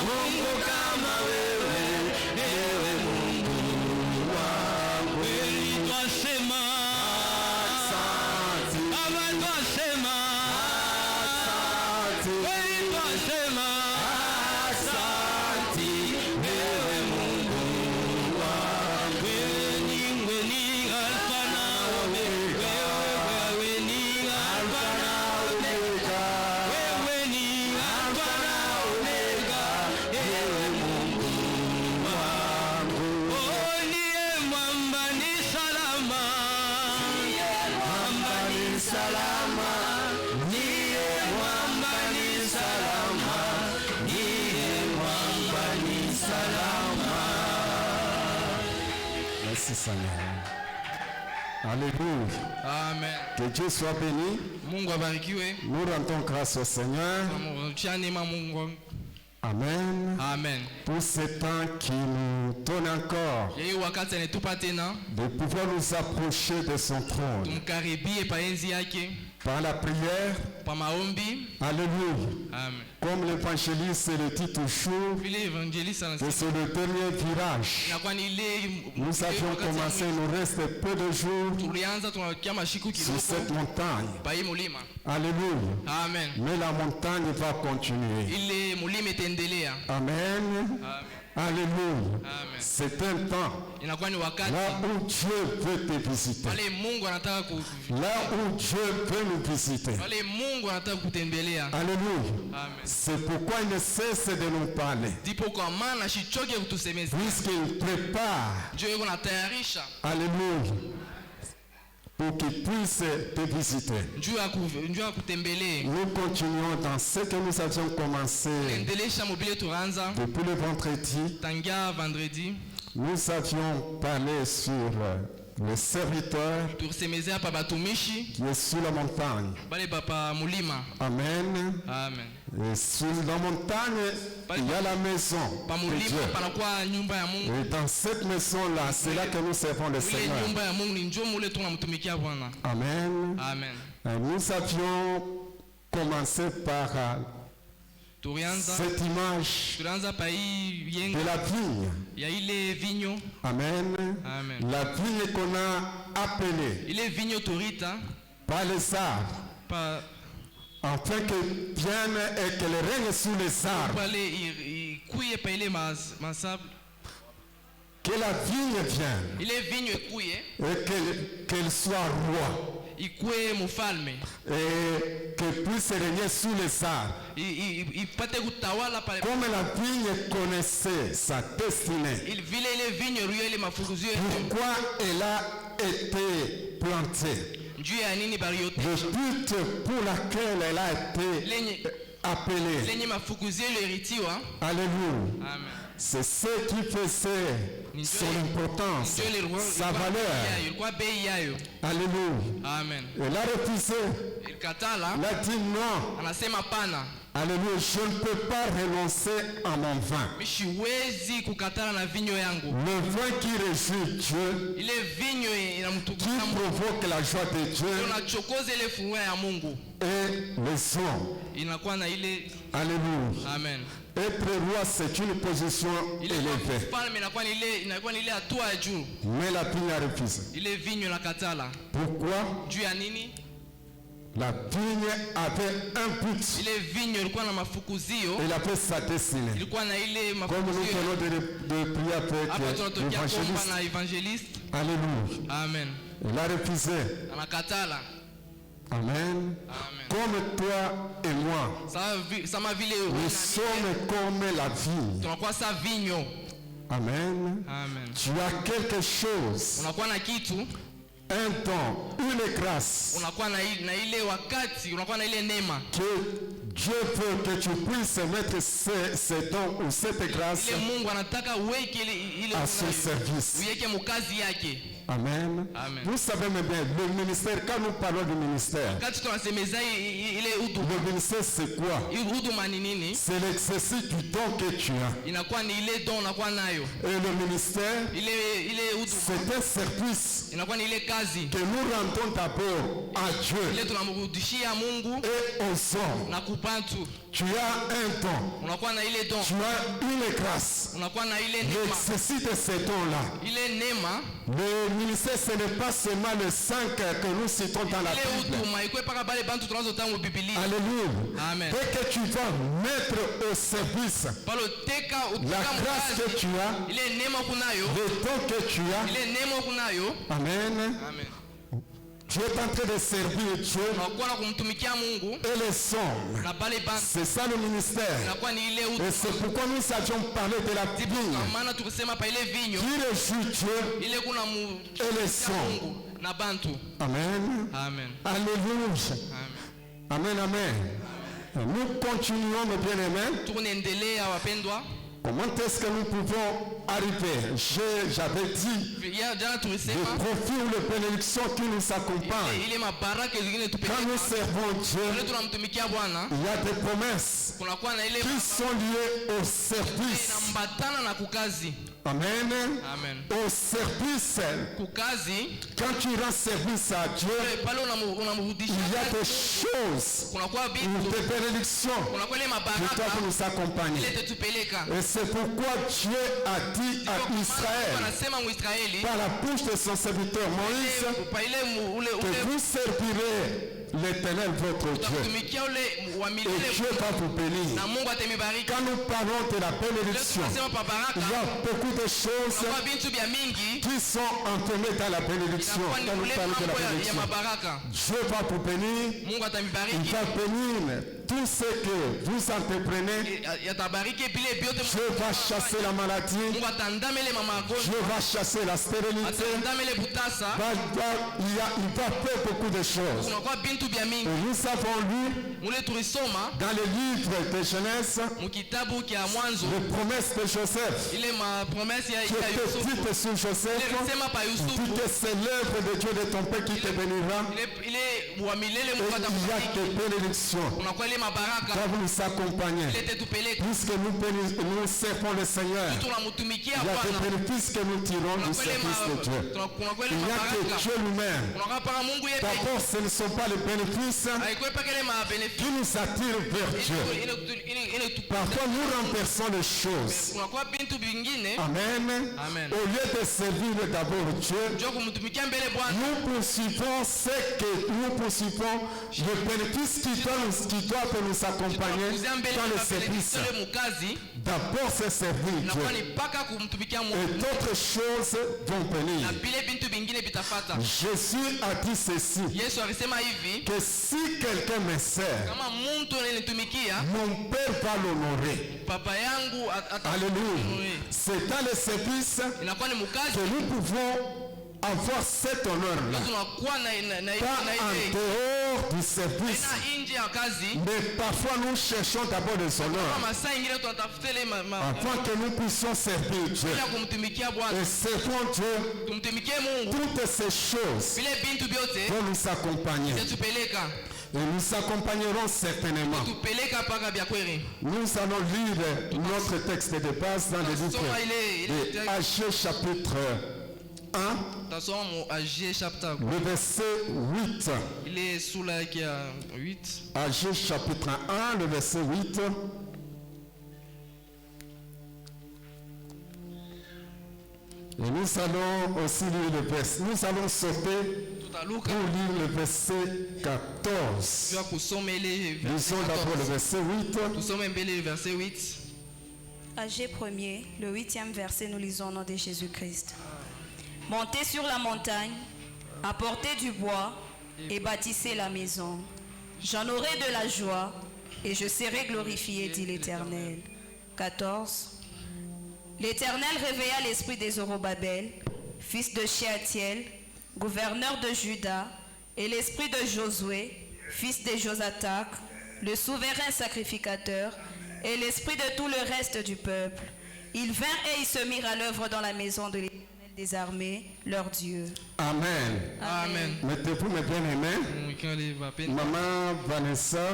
Mungu kama wewe, ewe Mungu wangu. Kweli twasema asante, Baba twasema asante, kweli twasema asante, ewe Mungu wangu. Wewe ni Alfa na Omega, wewe ni Alfa na Omega, wewe ni Alfa na Omega, ewe Mungu wangu. Oh, niye mwamba ni salama, niye mwamba ni salama, niye mwamba ni salama, niye mwamba ni salama. Merci Seigneur. Alléluia. Amen. Que Dieu soit béni. Mungu abarikiwe. Nous rendons grâce au Seigneur. Amen. Amen. Pour ce temps qui nous donne encore de pouvoir nous approcher de son trône. Par la prière. Alléluia. Amen. Comme l'évangéliste le dit toujours, que c'est le dernier virage. Nous avions commencé, il nous reste peu de jours sur cette montagne. Alléluia. Amen. Mais la montagne va continuer. Amen. Alléluia. C'est un temps là où Dieu veut te visiter. Là où Dieu veut nous visiter. Alléluia. C'est pourquoi il ne cesse de nous parler. Puisqu'il prépare. Alléluia. Pour qu'il puisse te visiter. Nous continuons dans ce que nous avions commencé depuis le vendredi. Nous avions parlé sur le serviteur qui est sur la montagne. Amen. Et sur la montagne, il y a la maison de Dieu. Et dans cette maison-là, c'est là que nous servons le Seigneur. Amen. Nous avions commencé par cette image de la vigne. Amen. La vigne qu'on a appelée par les arbres. Afin que vienne et qu'elle règne sous les arbres. Que la vigne vienne. Et qu'elle soit roi. Et qu'elle puisse régner sous les arbres. Comme la vigne connaissait sa destinée. Pourquoi elle a été plantée. Le but pour laquelle elle a été appelée. Alléluia. C'est ce qui faisait son importance, sa valeur. Alléluia. Elle a refusé. Elle a dit non. Alléluia, je ne peux pas renoncer à mon vin. Le vin qui réjouit Dieu, qui provoque la joie de Dieu, et les hommes. Alléluia. Amen. Être roi, c'est une position élevée. Mais la vigne a refusé. Pourquoi? La vigne avait un but. Elle avait sa destinée. Comme nous venons de prier avec l'évangéliste. Alléluia. Amen. Elle a refusé. Amen. Comme toi et moi. Nous sommes comme la vigne. Amen. Tu as quelque chose. Un don, une grâce que Dieu veut que tu puisses mettre ce don ou cette grâce à son service. Amen. Amen. Vous savez bien, le ministère, quand nous parlons du ministère, le ministère c'est quoi? C'est l'exercice du don que tu as. Et le ministère, c'est un service que nous rendons d'abord à Dieu et aux hommes. Tu as un don, tu as une grâce, l'exercice de ce don-là. Le ministère, ce n'est pas seulement les 5 que nous citons dans la Bible. Alléluia. Amen. Dès que tu vas mettre au service la grâce que tu as, le don que tu as, Amen. Amen. Tu es en train de servir Dieu et les hommes. C'est ça le ministère. Et c'est pourquoi nous avions parlé de la vigne qui réjouit Dieu et les hommes. Amen. Amen. Alléluia. Amen. Amen. Nous continuons, mes bien-aimés. Comment est-ce que nous pouvons arriver? J'avais dit le profit ou les bénédictions qui nous accompagnent. Quand nous servons Dieu, il y a des promesses qui sont liées au service. Amen. Amen. Au service. Quand tu rends service à Dieu, il y a des choses ou des bénédictions qui doivent nous accompagner. Et c'est pourquoi Dieu a dit à Israël, par la bouche de son serviteur Moïse, que vous servirez l'Éternel votre Dieu. Et Dieu va vous bénir. Quand nous parlons de la bénédiction, il y a beaucoup de choses qui sont enfermées dans la bénédiction. Quand nous parlons de la bénédiction, Dieu va vous bénir. Il va bénir tout ce que vous entreprenez. Dieu va chasser la maladie. Dieu va chasser la stérilité. Il va faire beaucoup de choses. Et nous avons lu dans le livre de Genèse les promesses de Joseph qui étaient dites sur Joseph. Dit que c'est l'œuvre de Dieu de ton Père qui te bénira. Et il y a des bénédictions qui doivent nous accompagner. Puisque nous servons le Seigneur, il y a des bénéfices que nous tirons du service de Dieu. Il n'y a que Dieu lui-même. D'abord, ce ne sont pas les bénéfices qui nous attirent vers Dieu. Parfois, nous renversons les choses. Amen. Au lieu de servir d'abord Dieu, nous poursuivons les bénéfices qui doivent nous accompagner dans le service. D'abord, c'est servir Dieu. Et d'autres choses vont venir. Jésus a dit ceci, que si quelqu'un me sert, mon Père va l'honorer. Alléluia. C'est dans le service que nous pouvons avoir cet honneur-là. Pas en dehors du service. Mais parfois nous cherchons d'abord des honneurs afin que nous puissions servir Dieu. Et servons Dieu. Toutes ces choses vont nous accompagner. Et nous accompagnerons certainement. Nous allons lire notre texte de base dans le livre de Agé chapitre 1, le verset 8. Il est sous la 8. Agé chapitre 1, le verset 8. Et nous allons aussi lire le verset. Nous allons sauter pour lire le verset 14. Lisons d'abord le verset 8. Agé 1er, le 8e verset, nous lisons au nom de Jésus-Christ. Montez sur la montagne, apportez du bois et bâtissez la maison. J'en aurai de la joie et je serai glorifié, dit l'Éternel. 14. L'Éternel réveilla l'esprit des Zorobabel, fils de Shealtiel, gouverneur de Juda, et l'esprit de Josué, fils de Josatak, le souverain sacrificateur, et l'esprit de tout le reste du peuple. Ils vinrent et ils se mirent à l'œuvre dans la maison de l'Éternel des armées, leur Dieu. Amen. Amen. Mettez-vous mes bien-aimés. Maman Vanessa,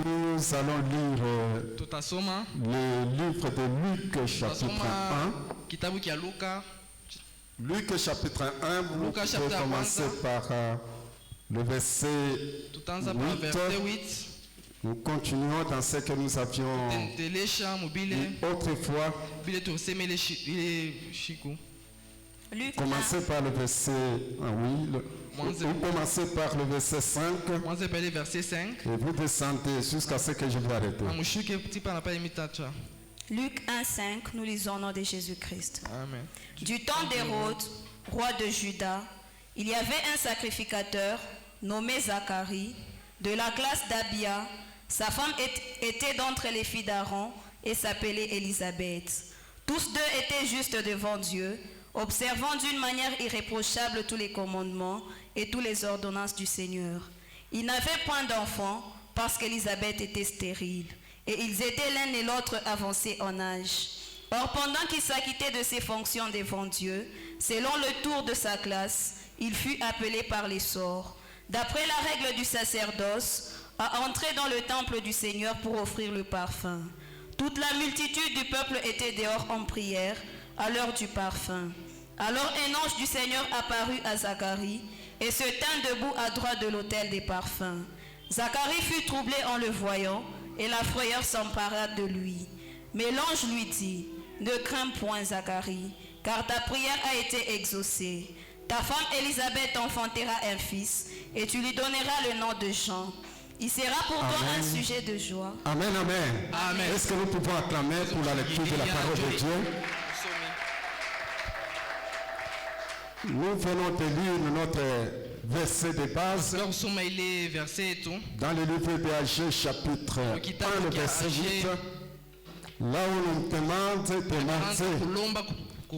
nous allons lire le livre de Luc chapitre 1. Luc chapitre 1, vous pouvez commencer par le verset 8. Nous continuons dans ce que nous avions autrefois. Commencez par le verset 5. Et vous descendez jusqu'à ce que je vous arrête. Luc 1,5, nous lisons au nom de Jésus-Christ. Amen. Du temps d'Hérode, roi de Juda, il y avait un sacrificateur nommé Zacharie, de la classe d'Abia. Sa femme était d'entre les filles d'Aaron et s'appelait Élisabeth. Tous deux étaient justes devant Dieu, observant d'une manière irréprochable tous les commandements et toutes les ordonnances du Seigneur. Ils n'avaient point d'enfants parce qu'Élisabeth était stérile, et ils étaient l'un et l'autre avancés en âge. Or, pendant qu'il s'acquittait de ses fonctions devant Dieu, selon le tour de sa classe, il fut appelé par les sorts, d'après la règle du sacerdoce, à entrer dans le temple du Seigneur pour offrir le parfum. Toute la multitude du peuple était dehors en prière à l'heure du parfum. Alors un ange du Seigneur apparut à Zacharie et se tint debout à droite de l'autel des parfums. Zacharie fut troublé en le voyant et la frayeur s'empara de lui. Mais l'ange lui dit: ne crains point, Zacharie, car ta prière a été exaucée. Ta femme Élisabeth enfantera un fils et tu lui donneras le nom de Jean. Il sera pour toi un sujet de joie. Amen, amen. Amen. Est-ce que nous pouvons acclamer pour la lecture de la parole de Dieu? Nous venons de lire notre verset de base dans le livre d'Agé chapitre 1, le verset 8, là où on demande de monter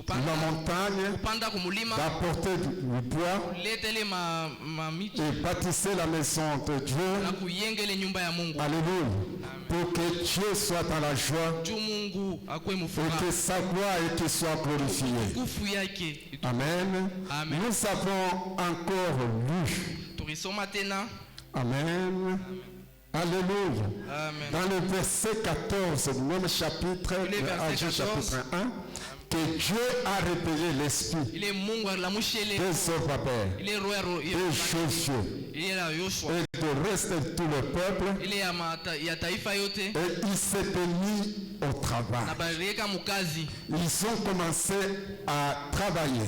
la montagne, d'apporter du bois et bâtisser la maison de Dieu. Alléluia. Pour que Dieu soit dans la joie et que sa gloire soit glorifiée. Amen. Nous avons encore lu. Amen. Alléluia. Amen. Dans le verset 14 du même chapitre, Agé chapitre 1, que Dieu a révélé l'esprit de Zorobabel, de Josué et de reste de tout le peuple, et ils s'étaient mis au travail. Ils ont commencé à travailler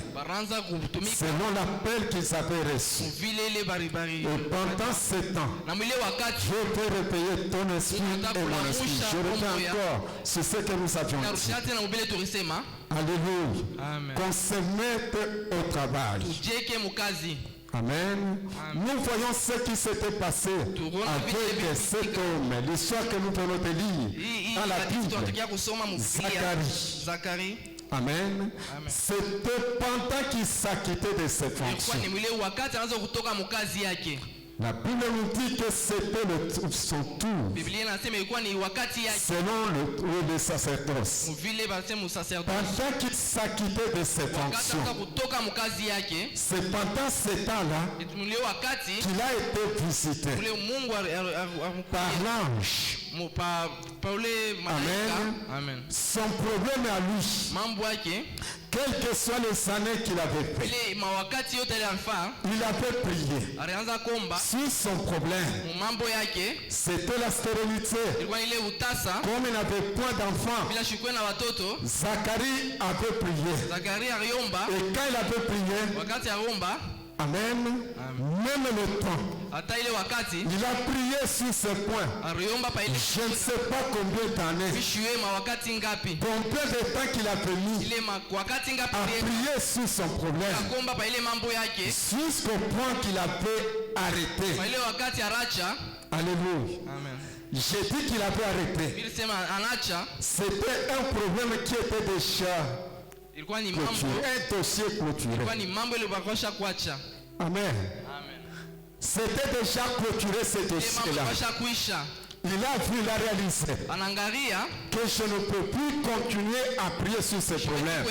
selon l'appel qu'ils avaient reçu. Et pendant ce temps, je peux réveiller ton esprit et mon esprit. Je reviens encore sur ce que nous avions dit. Alléluia. Qu'on se mette au travail. Amen. Nous voyons ce qui s'était passé avec cet homme. L'histoire que nous venons de lire dans la Bible. Zacharie. Amen. C'était pendant qu'il s'acquittait de ses fonctions. La Bible nous dit que c'était son tour selon le sacerdoce. Pendant qu'il s'acquittait de ses fonctions, c'est pendant ce temps-là qu'il a été visité par l'ange. Amen. Son problème à lui, quelles que soient les années qu'il avait fait, il avait prié sur son problème. C'était la stérilité. Comme il n'avait point d'enfant, Zacharie avait prié. Et quand il avait prié, Amen. Même le temps, il a prié sur ce point. Je ne sais pas combien d'années, combien de temps qu'il a mis à prier sur son problème, jusqu'au point qu'il avait arrêté. Alléluia. J'ai dit qu'il avait arrêté. C'était un problème qui était déjà un dossier clôturé. Amen. C'était déjà clôturé ce dossier-là. il a vu, il a réalisé Anangaria que je ne peux plus continuer à prier sur ces problèmes.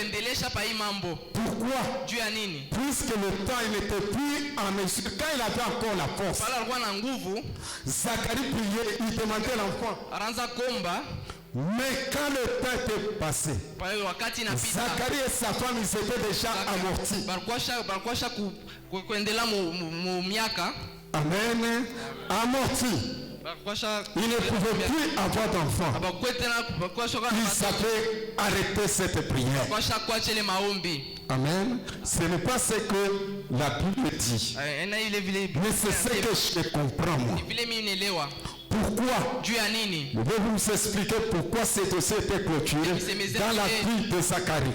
Pourquoi? Puisque le temps il n'était plus en mesure, quand il avait encore la force, Zacharie priait, il demandait l'enfant. Mais quand le temps était passé, Zacharie et sa femme ils étaient déjà amortis. Amen. Amortis. Il ne pouvait plus avoir d'enfant. Il savait arrêter cette prière. Amen. Ce n'est pas ce que la Bible dit. Mais c'est ce que je comprends moi. Pourquoi? Je vais vous expliquer pourquoi ce dossier était clôturé dans la vie de Zacharie.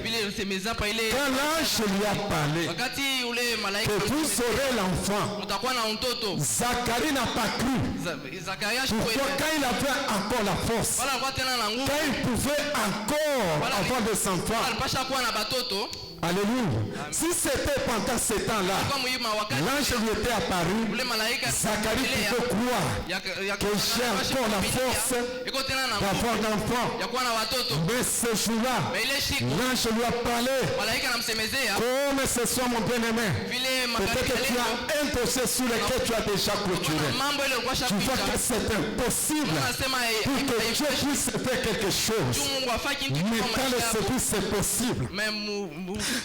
Quand l'ange lui a parlé que vous aurez l'enfant, Zacharie n'a pas cru. Pourquoi? Quand il avait encore la force, quand il pouvait encore avoir des enfants. Alléluia. Si c'était pendant ce temps-là, l'ange lui était apparu, Zacharie pouvait croire que j'ai encore la force d'avoir un enfant. Mais ce jour-là, l'ange lui a parlé comme ce soit mon bien-aimé. Peut-être que tu as un dossier sur lequel tu as déjà clôturé. Tu vois que c'est impossible pour que Dieu puisse faire quelque chose. Mais dans le service, c'est possible.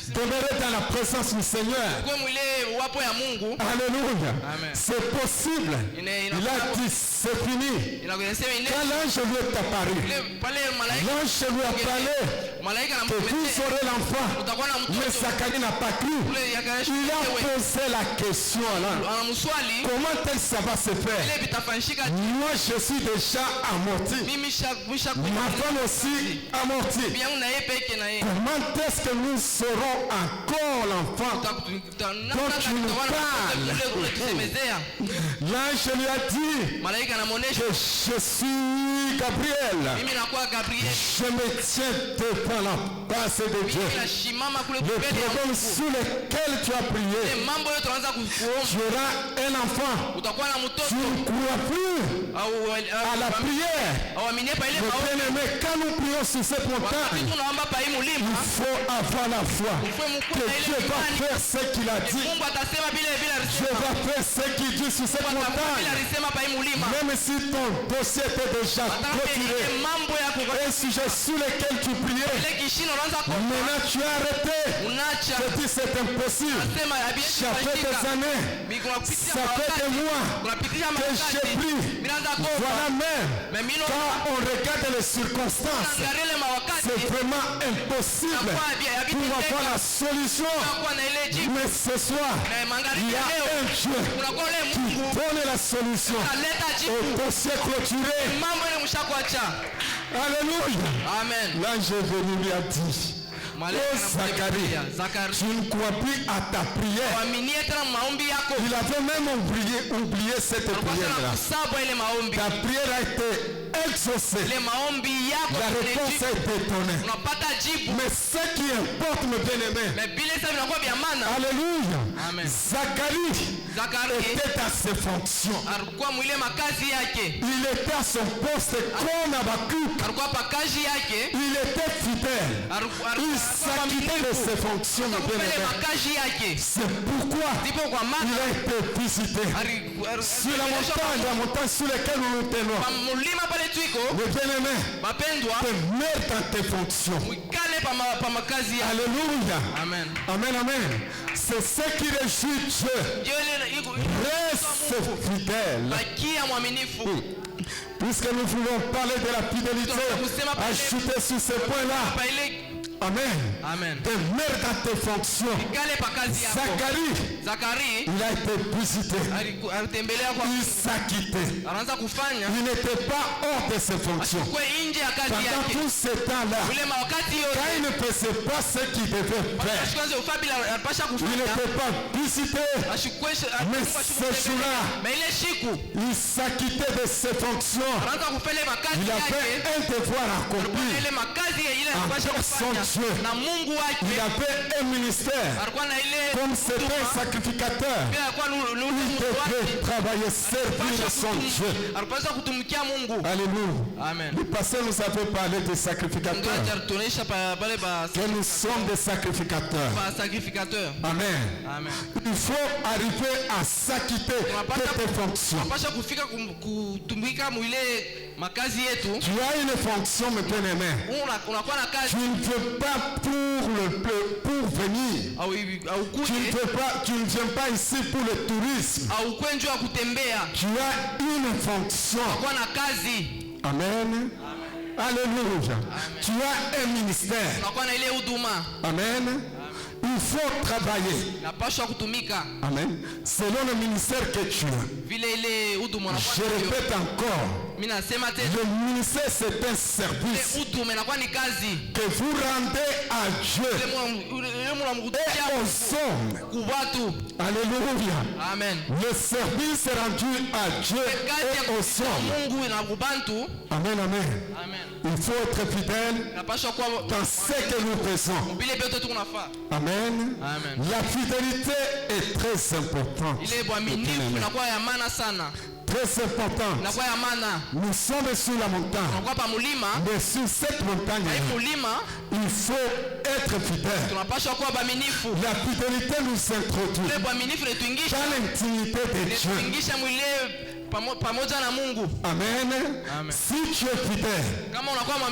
Demeurer dans la présence du Seigneur. Alléluia. C'est possible. Il a dit c'est fini. Quand l'ange lui est apparu, l'ange lui a parlé que vous aurez l'enfant. Mais Zacharie n'a pas cru. Il a posé la question là. Comment ça va se faire? Moi je suis déjà amorti. Ma femme aussi amortie. Comment est-ce que nous serons encore l'enfant dont tu nous parles? L'ange lui a dit que je suis Gabriel. Je me tiens devant la face de Dieu. Le problème sur lequel tu as prié, tu auras un enfant. Tu ne crois plus à la prière. Mais quand nous prions sur cette montagne, il faut avoir la foi que Dieu va faire ce qu'il a dit. Dieu va faire ce qu'il dit sur cette montagne. Même si ton dossier était déjà clôturé, un sujet sur lequel tu priais, maintenant tu as arrêté. Je dis c'est impossible. Ça fait des années, ça fait des mois que j'ai pris. Voilà même, quand on regarde les circonstances, c'est vraiment impossible pour avoir la solution. Mais ce soir, il y a un Dieu qui donne la solution au dossier clôturé. Alléluia. Amen. L'ange est venu lui a dit, oh Zacharie, tu ne crois plus à ta prière. Il avait même oublié cette prière-là. Ta prière a été exaucée. La réponse a été donnée. Mais ce qui importe, mes bien-aimés, alléluia, Zacharie était à ses fonctions. Il était à son poste comme Habakkuk. Il était fidèle. Il s'acquittait de ses fonctions, mes bien-aimés. C'est pourquoi il a été visité sur la montagne sur laquelle nous nous tenons. Mes bien-aimés, demeure dans tes fonctions. Alléluia. Amen. Amen, amen. C'est ce qui réjouit Dieu. Reste fidèle. Puisque nous voulons parler de la fidélité, ajoutez sur ce point-là. Amen. Amen. Demeure dans tes fonctions. Zacharie, il a été visité. Il s'acquittait. Il n'était pas hors de ses fonctions. Pendant tout ce temps-là, quand il ne faisait pas ce qu'il devait faire, il n'était pas visité. Mais ce jour-là, il s'acquittait de ses fonctions. Il avait un devoir accompli envers son Dieu. Il avait un ministère. Comme c'était un sacrificateur, il devait travailler, servir son Dieu. Alléluia. Amen. Le passé nous avait parlé des sacrificateurs. Que nous sommes des sacrificateurs. Amen. Amen. Il faut arriver à s'acquitter de tes fonctions. Tu as une fonction, mes bien-aimés. Tu ne veux pas pour venir. Tu ne viens pas ici pour le tourisme. Tu as une fonction. Amen. Alléluia. Tu as un ministère. Amen. Il faut travailler. Amen. Selon le ministère que tu as. Je répète encore. Le ministère, c'est un service que vous rendez à Dieu et aux hommes. Alléluia. Amen. Le service est rendu à Dieu et aux hommes. Amen, amen. Il faut être fidèle dans ce que nous faisons. Amen. La fidélité est très importante. Très important. Nous sommes sur la montagne. Mais sur cette montagne, il faut être fidèle. La fidélité nous introduit dans l'intimité de Dieu. Amen. Si tu es fidèle,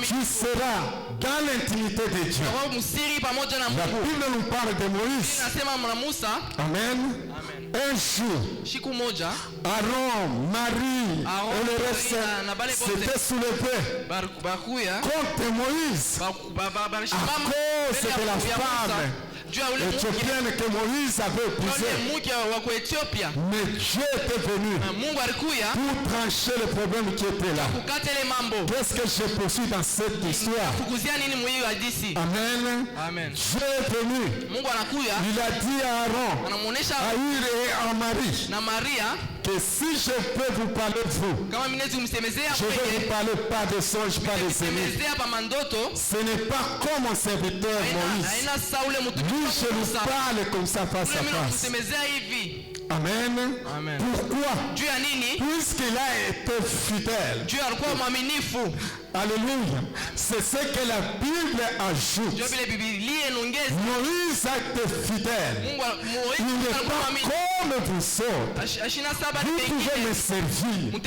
tu seras dans l'intimité de Dieu. La Bible nous parle de Moïse. Amen. Un jour, Aaron, Marie et le reste s'étaient soulevés contre Moïse à cause de la femme éthiopienne que Moïse avait épousée. Mais Dieu était venu pour trancher le problème qui était là. Qu'est-ce que je poursuis dans cette histoire? Amen. Dieu est venu. Il a dit à Aaron, à Hur et à Marie, que si je peux vous parler de vous, je vais vous parler pas de songes, pas de ennemis. Ce n'est pas comme mon serviteur Moïse. Lui, je vous parle comme ça face à face. Amen. Pourquoi? Puisqu'il a été fidèle. Alléluia. C'est ce que la Bible ajoute. Moïse a été fidèle. Il n'est pas comme vous autres. Vous pouvez me servir. Vous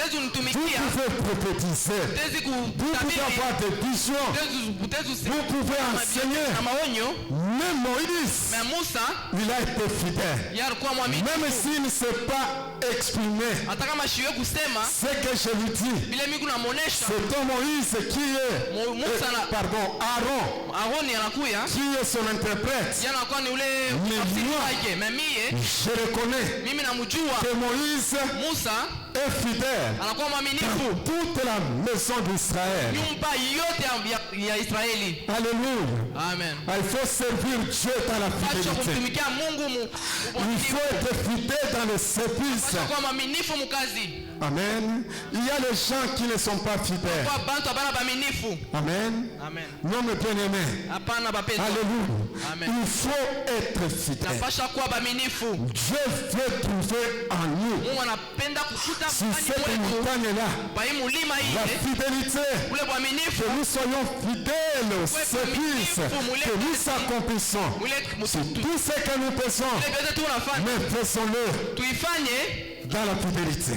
pouvez prophétiser. Vous pouvez avoir des visions. Vous pouvez enseigner. Mais Moïse, il a été fidèle. Même s'il ne s'est pas exprimé, ce que je lui dis, c'est ton Moïse qui est, Aaron, qui est son interprète. Mais moi, je reconnais que Moïse est fidèle dans toute la maison d'Israël. Alléluia. Amen. Il faut servir Dieu dans la fidélité. Il faut être fidèle dans le service. Amen. Il y a les gens qui ne sont pas fidèles. Amen. Non, mes bien-aimés. Alléluia. Il faut être fidèle. Dieu veut trouver en nous, sur cette montagne-là, la fidélité, que nous soyons fidèles au service que nous accomplissons. C'est tout ce que nous faisons, mais faisons-le dans la fidélité.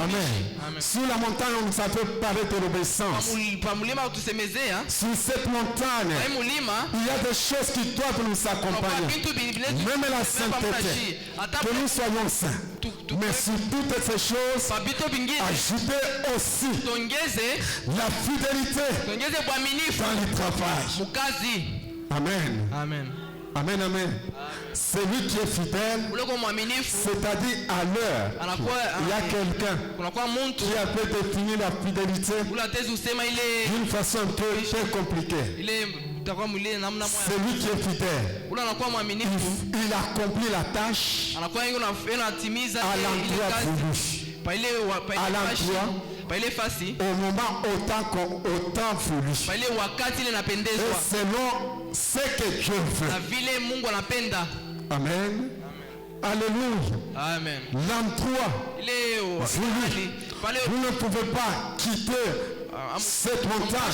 Amen. Sur la montagne, on nous avait parlé de l'obéissance. Sur cette montagne, il y a des choses qui doivent nous accompagner. Même la sainteté, que nous soyons saints. Mais sur toutes ces choses, ajoutez aussi la fidélité dans le travail. Amen. Celui qui est fidèle, c'est-à-dire à l'heure, il y a quelqu'un qui a peut définir la fidélité d'une façon un peu très compliquée. Celui qui est fidèle, il accomplit la tâche à l'endroit voulu, à l'endroit au moment autant voulu. Et selon ce que Dieu veut. Amen. Alléluia. Amen. L'an 3. Vous ne pouvez pas quitter cette montagne,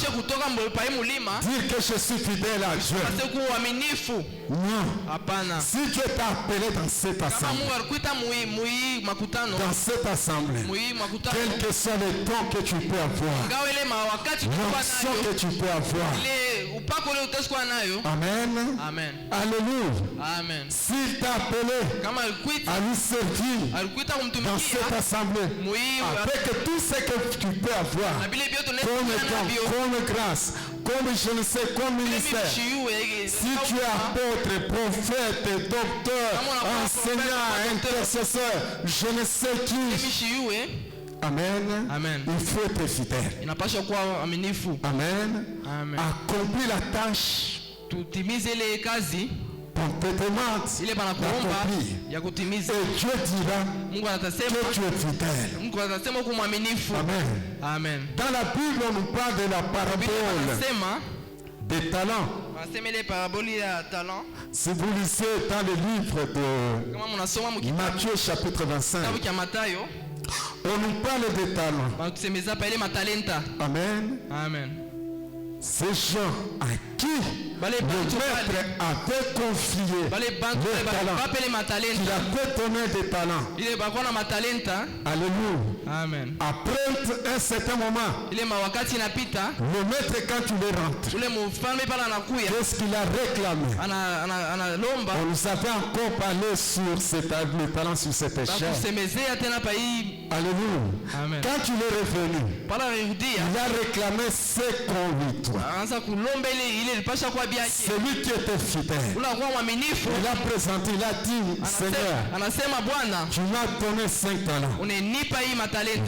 dire que je suis fidèle à Dieu. Non. Si Dieu t'a appelé dans cette assemblée, quel que soit le temps que tu peux avoir, l'onction que tu peux avoir, amen. Amen. Alléluia. Amen. S'il t'a appelé à lui servir dans cette assemblée, avec tout ce que tu peux avoir, comme grâce, comme je ne sais, comme ministère. Si tu es apôtre, prophète, docteur, enseignant, intercesseur, je ne sais qui. Amen. Amen. Il faut être fidèle. Amen. Amen. Accomplis la tâche. Complètement d'accomplir. Et Dieu dira que tu es fidèle. Amen. Amen. Dans la Bible, on nous parle de la parabole des talents. Si vous lisez dans le livre de Matthieu chapitre 25, on nous parle des talents. Amen. Amen. Ces gens à qui le maître avait confié les talents, il avait donné des talents. Alléluia. Amen. Après un certain moment, le maître, quand il est rentré, qu'est-ce qu'il a réclamé? On nous avait encore parlé sur le talent sur cette échelle. Alléluia. Amen. Quand il est revenu, il a réclamé ce qu'on lui doit. Celui qui était fidèle, il a présenté, il a dit, Seigneur, tu m'as donné 5 talents.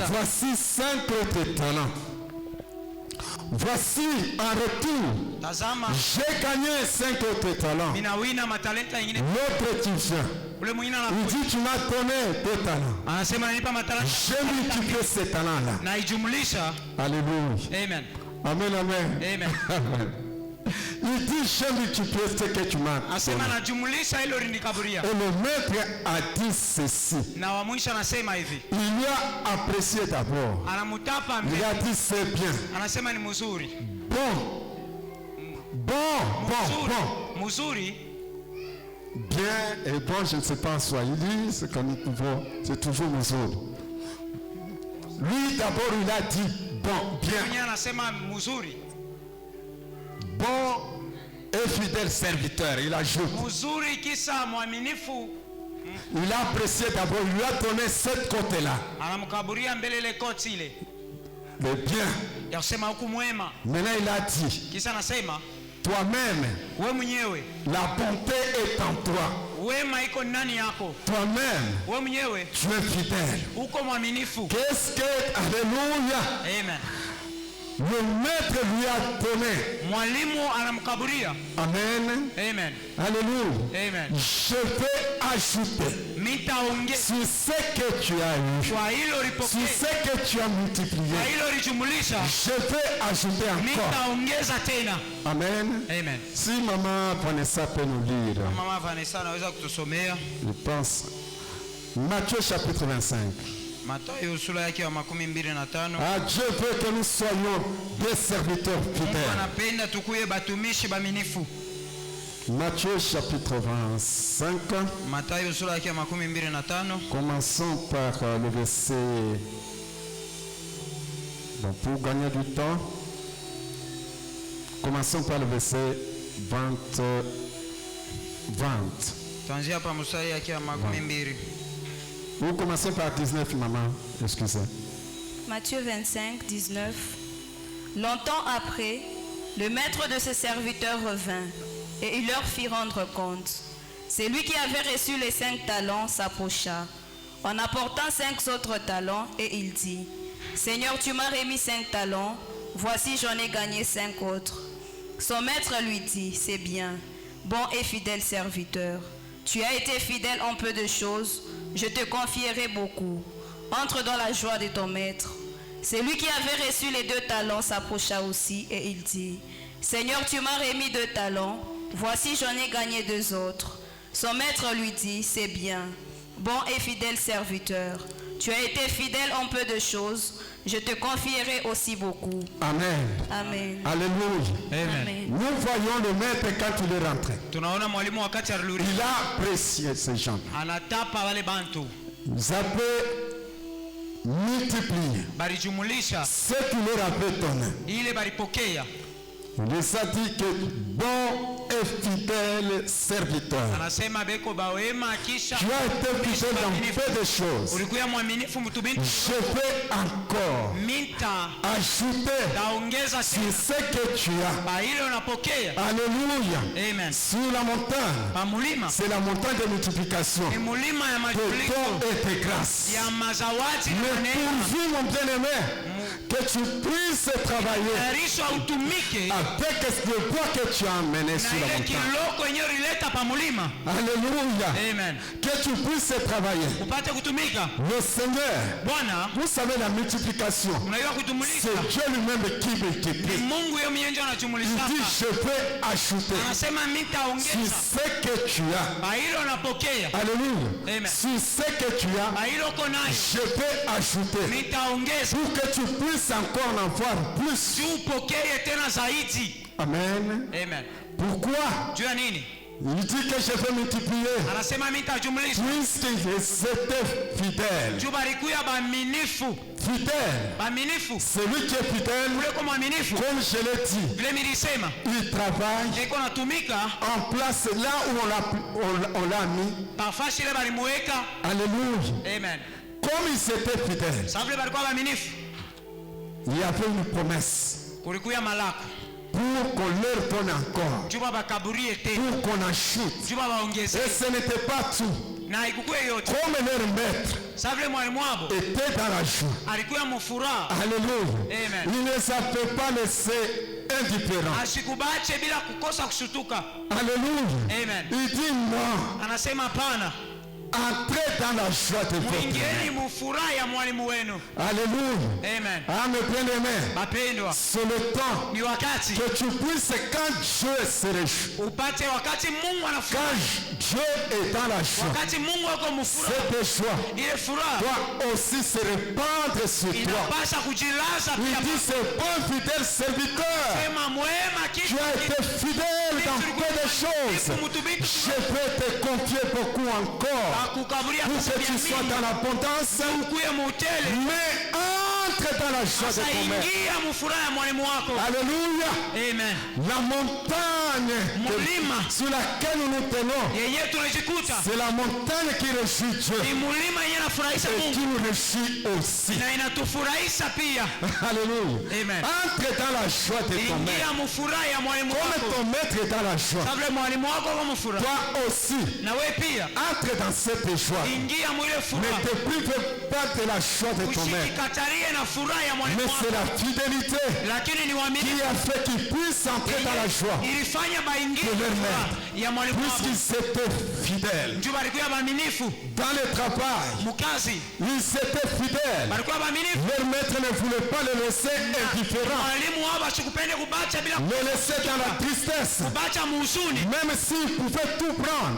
Voici 5 autres talents. Voici en retour, j'ai gagné 5 autres talents. L'autre qui vient, il dit, tu m'as donné 2 talents. J'ai multiplié ces talents-là. Alléluia. Amen. Amen, amen. Amen. Amen. Il dit, j'ai multiplié ce que tu m'as donné. Et le maître a dit ceci. Il a apprécié d'abord. Il a dit, c'est bien. Bon. Bien et bon, je ne sais pas en Swahili, c'est comme nous pouvons, c'est toujours Muzuri. Lui d'abord, il a dit, bon, bien. Bon et fidèle serviteur, il ajoute. Il a apprécié d'abord, il lui a donné cette côté-là. Le bien. Maintenant il a dit, toi-même, la bonté est en toi. Toi-même, tu es fidèle. Qu'est-ce que, alléluia, Amen. le maître lui a donné. Amen. Amen. Alléluia. Amen. Je vais ajouter sur ce que tu as eu, sur ce que tu as multiplié. Je vais ajouter encore. Amen. Amen. Si maman Vanessa peut nous lire, Mama Vanessa anaweza kutusomea je pense, Matthieu chapitre 25. Mathayo sura yake ya 25. Ah, Dieu veut que nous soyons des serviteurs Mungu fidèles. anapenda tukuye batumishi baminifu. Matthieu chapitre 25. Mathayo sura yake ya 25. Commençons par le verset. Bon, pour gagner du temps, commençons par le verset 20. Tuanzie hapa mstari yake ya 20. Vous commencez par 19, maman. Excusez. Matthieu 25, 19. Longtemps après, le maître de ses serviteurs revint et il leur fit rendre compte. Celui qui avait reçu les 5 talents s'approcha en apportant 5 autres talents et il dit, Seigneur, tu m'as remis 5 talents, voici j'en ai gagné 5 autres. Son maître lui dit, c'est bien, bon et fidèle serviteur. Tu as été fidèle en peu de choses, je te confierai beaucoup. Entre dans la joie de ton maître. Celui qui avait reçu les 2 talents s'approcha aussi et il dit, Seigneur, tu m'as remis 2 talents, voici j'en ai gagné 2 autres. Son maître lui dit, c'est bien, bon et fidèle serviteur. Tu as été fidèle en peu de choses, je te confierai aussi beaucoup. Amen. Amen. Alléluia. Amen. Nous voyons le maître quand il est rentré. Il a apprécié ces gens. Vous avez multiplié ce qu'il leur avait donné. Il les a dit que bon et fidèle serviteur. Tu as été fidèle dans peu de choses. Je vais encore ajouter sur ce que tu as. Alléluia. Amen. Sur la montagne, c'est la montagne de multiplication. De dons et de grâce. Mais pourvu, mon bien-aimé, que tu puisses travailler avec le bois que tu as amené sur la montagne. Alléluia. Amen. Que tu puisses travailler. Le Seigneur, vous savez la multiplication, c'est Dieu lui-même qui multiplie. Il dit, je vais ajouter sur ce que tu as. Alléluia. Amen. Sur ce que tu as, je vais ajouter pour que tu puisses encore en avoir plus. Amen. Amen. Pourquoi? Il dit que je vais multiplier. Puisqu'ils étaient fidèles. Fidèle. Celui qui est fidèle, comme je l'ai dit, il travaille en place là où on l'a mis. Alléluia. Amen. Comme ils étaient fidèles, il y avait une promesse pour qu'on leur donne encore, pour qu'on ajoute. Et ce n'était pas tout. Comme leur maître était dans la joie. Alléluia. Il ne les avait pas laissés indifférents. Alléluia. Il dit non. Entrez dans la joie de votre Maître. Alléluia. Amen. Amen, bien-aimé. C'est le temps que tu puisses, quand Dieu se réjouit, quand Dieu est dans la joie, cette joie doit aussi se répandre sur toi. Il dit, c'est bon fidèle serviteur. Tu as été fidèle dans peu de choses. Je vais te confier beaucoup encore. Pour que tu sois dans l'abondance, mais entre dans la joie de ton Maître. Alléluia. Amen. La montagne sur laquelle nous tenons, c'est la montagne qui réjouit Dieu et qui nous réjouit aussi. Alléluia. Amen. Entre dans la joie de ton Maître. Comme ton Maître est dans la joie, toi aussi entre dans cette joie. Ne te prive pas de la joie de ton Maître. Mais c'est la fidélité qui a fait qu'ils puissent entrer dans la joie de leur Maître. Puisqu'ils étaient fidèles dans le travail, ils étaient fidèles. Leur Maître ne voulait pas les laisser indifférents, les laisser dans la tristesse, même s'ils pouvaient tout prendre.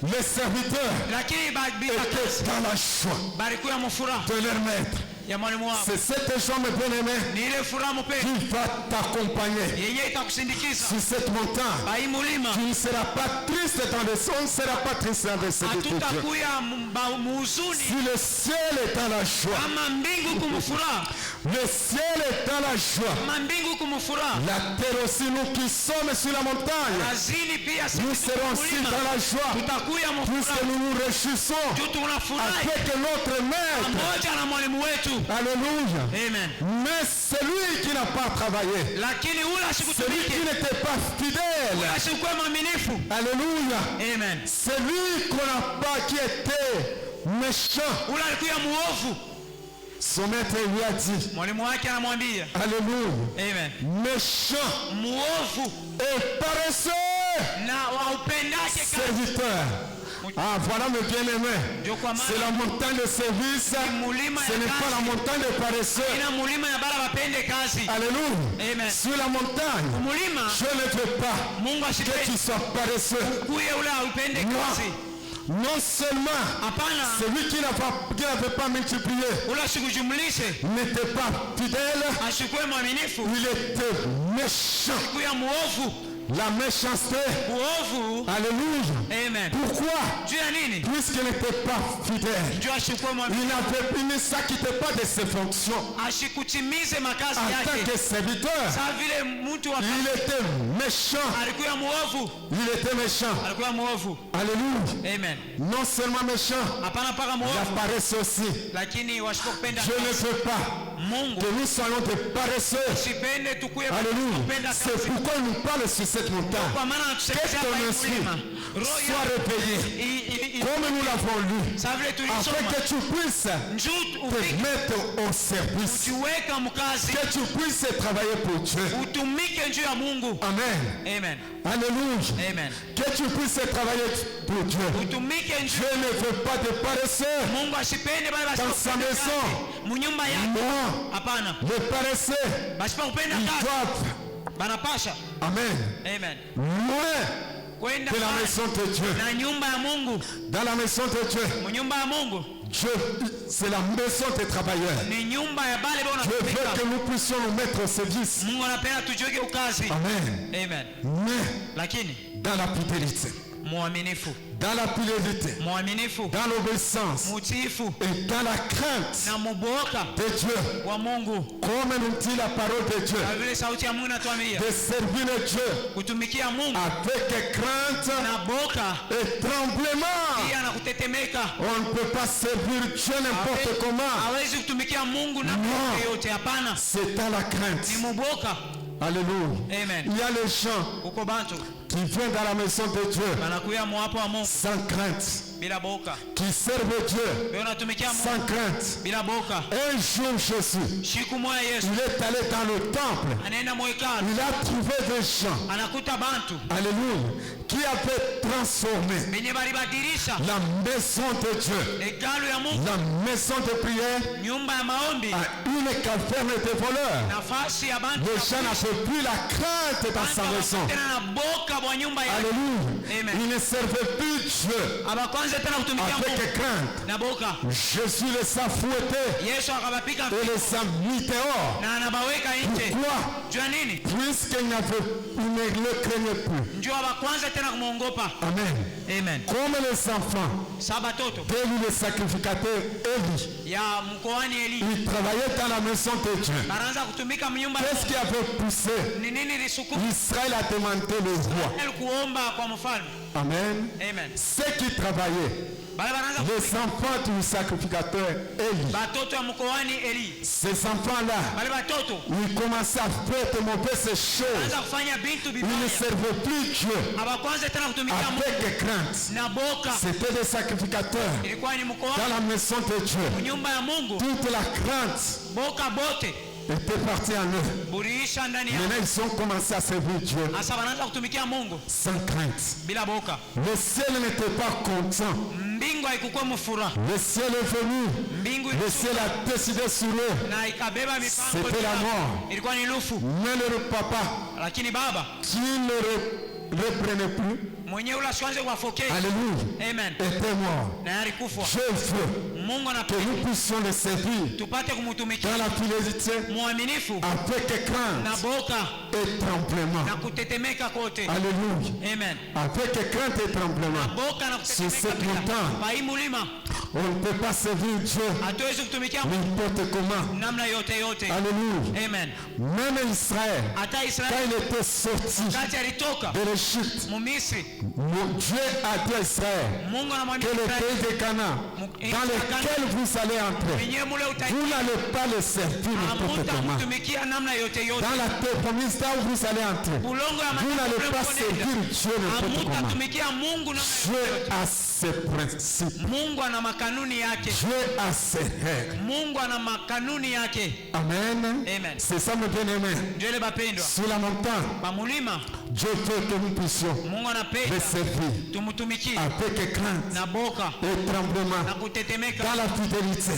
Mais les serviteurs étaient dans la joie de leur Maître. C'est cette jambe bien-aimée qui va t'accompagner sur cette montagne. Tu ne seras pas triste dans le son, on ne sera pas triste dans le Seigneur. Si le ciel est dans la joie, le ciel est dans la joie, la terre aussi, nous qui sommes sur la montagne, nous serons aussi dans la joie, puisque nous nous réjouissons avec notre Maître. Alléluia. Amen. Mais celui qui n'a pas travaillé, celui qui n'était pas fidèle, alléluia, Amen. celui qu'on n'a pas, qui était méchant, son maître lui a dit, alléluia, Amen. méchant et paresseux. serviteur. Ah, voilà mes bien-aimés. C'est la montagne de service. Ce n'est pas la montagne de paresseux. Alléluia. Amen. Sur la montagne, je ne veux pas que tu sois paresseux. Non seulement celui qui n'avait pas multiplié n'était pas fidèle, il était méchant. La méchanceté. Alléluia. Amen. Pourquoi? Puisqu'il n'était pas fidèle. Il ne s'acquittait pas de ses fonctions. En tant que serviteur, il était méchant. Il était méchant. Alléluia. Amen. Non seulement méchant, il paresse aussi. Je ne veux pas que nous soyons des paresseux. Alléluia. C'est pourquoi nous parlons sur cette montagne. Que ton esprit soit réveillé comme nous l'avons lu, afin que tu puisses te mettre au service, que tu puisses travailler pour Dieu. Amen. Alléluia. Amen. Que tu puisses travailler pour Dieu. Dieu ne veut pas de paresseux dans sa maison. Non, les paresseux, ils doivent. Amen. Loin de la maison de Dieu. Dans la maison de Dieu. Dieu, c'est la maison des travailleurs. Dieu veut que nous puissions nous mettre au service. Amen. Mais dans la fidélité, dans la fidélité, dans l'obéissance et dans la crainte de Dieu, comme nous dit la parole de Dieu, de servir le Dieu avec crainte et tremblement. On ne peut pas servir Dieu n'importe comment. Non, c'est dans la crainte. Alléluia. Amen. Il y a les gens qui viennent dans la maison de Dieu sans crainte, qui servent Dieu sans crainte. Un jour Jésus, il est allé dans le temple, il a trouvé des gens, alléluia, qui avaient transformé la maison de Dieu, la maison de prière, à une caverne de voleurs. Les gens n'avaient plus la crainte dans sa maison. Alléluia. Il ne servait plus Dieu avec crainte. Jésus les a fouettés et les a mis dehors. Pourquoi? Puisqu'il ne le craignait plus. Amen. Comme les enfants, dès le sacrificateur Élie, il travaillait dans la maison de Dieu. Qu'est-ce qui avait poussé Israël à demander le roi? Amen. Ceux qui travaillaient, les enfants du sacrificateur Élie, ces enfants-là, ils commençaient à faire de mauvaises choses. Ils ne servaient plus Dieu avec crainte. C'était des sacrificateurs dans la maison de Dieu. Toute la crainte était parti en eux. Maintenant ils ont commencé à servir Dieu sans crainte. Le ciel n'était pas content. Le ciel est venu. Le ciel a décidé sur eux. C'était la mort. Mais le papa qui ne le reprenait plus, alléluia, Amen, était mort. Je veux que nous puissions le servir dans la fidélité, avec crainte et tremblement. Alléluia. Amen. Avec crainte et tremblement. Sur cette montagne, on ne peut pas servir Dieu n'importe comment. Alléluia. Amen. Même Israël, quand il était sorti de l'Égypte, Dieu a dit à Israël que le pays de Canaan, dans lequel vous allez entrer, vous n'allez pas le servir n'importe comment. Dans la terre promise, là où vous allez entrer, vous n'allez pas servir Dieu n'importe comment. Dieu a ses principes. Dieu a ses règles. Amen. C'est ça, mes bien-aimés. Sur la montagne, Dieu veut que nous puissions le servir avec crainte et tremblement dans la fidélité,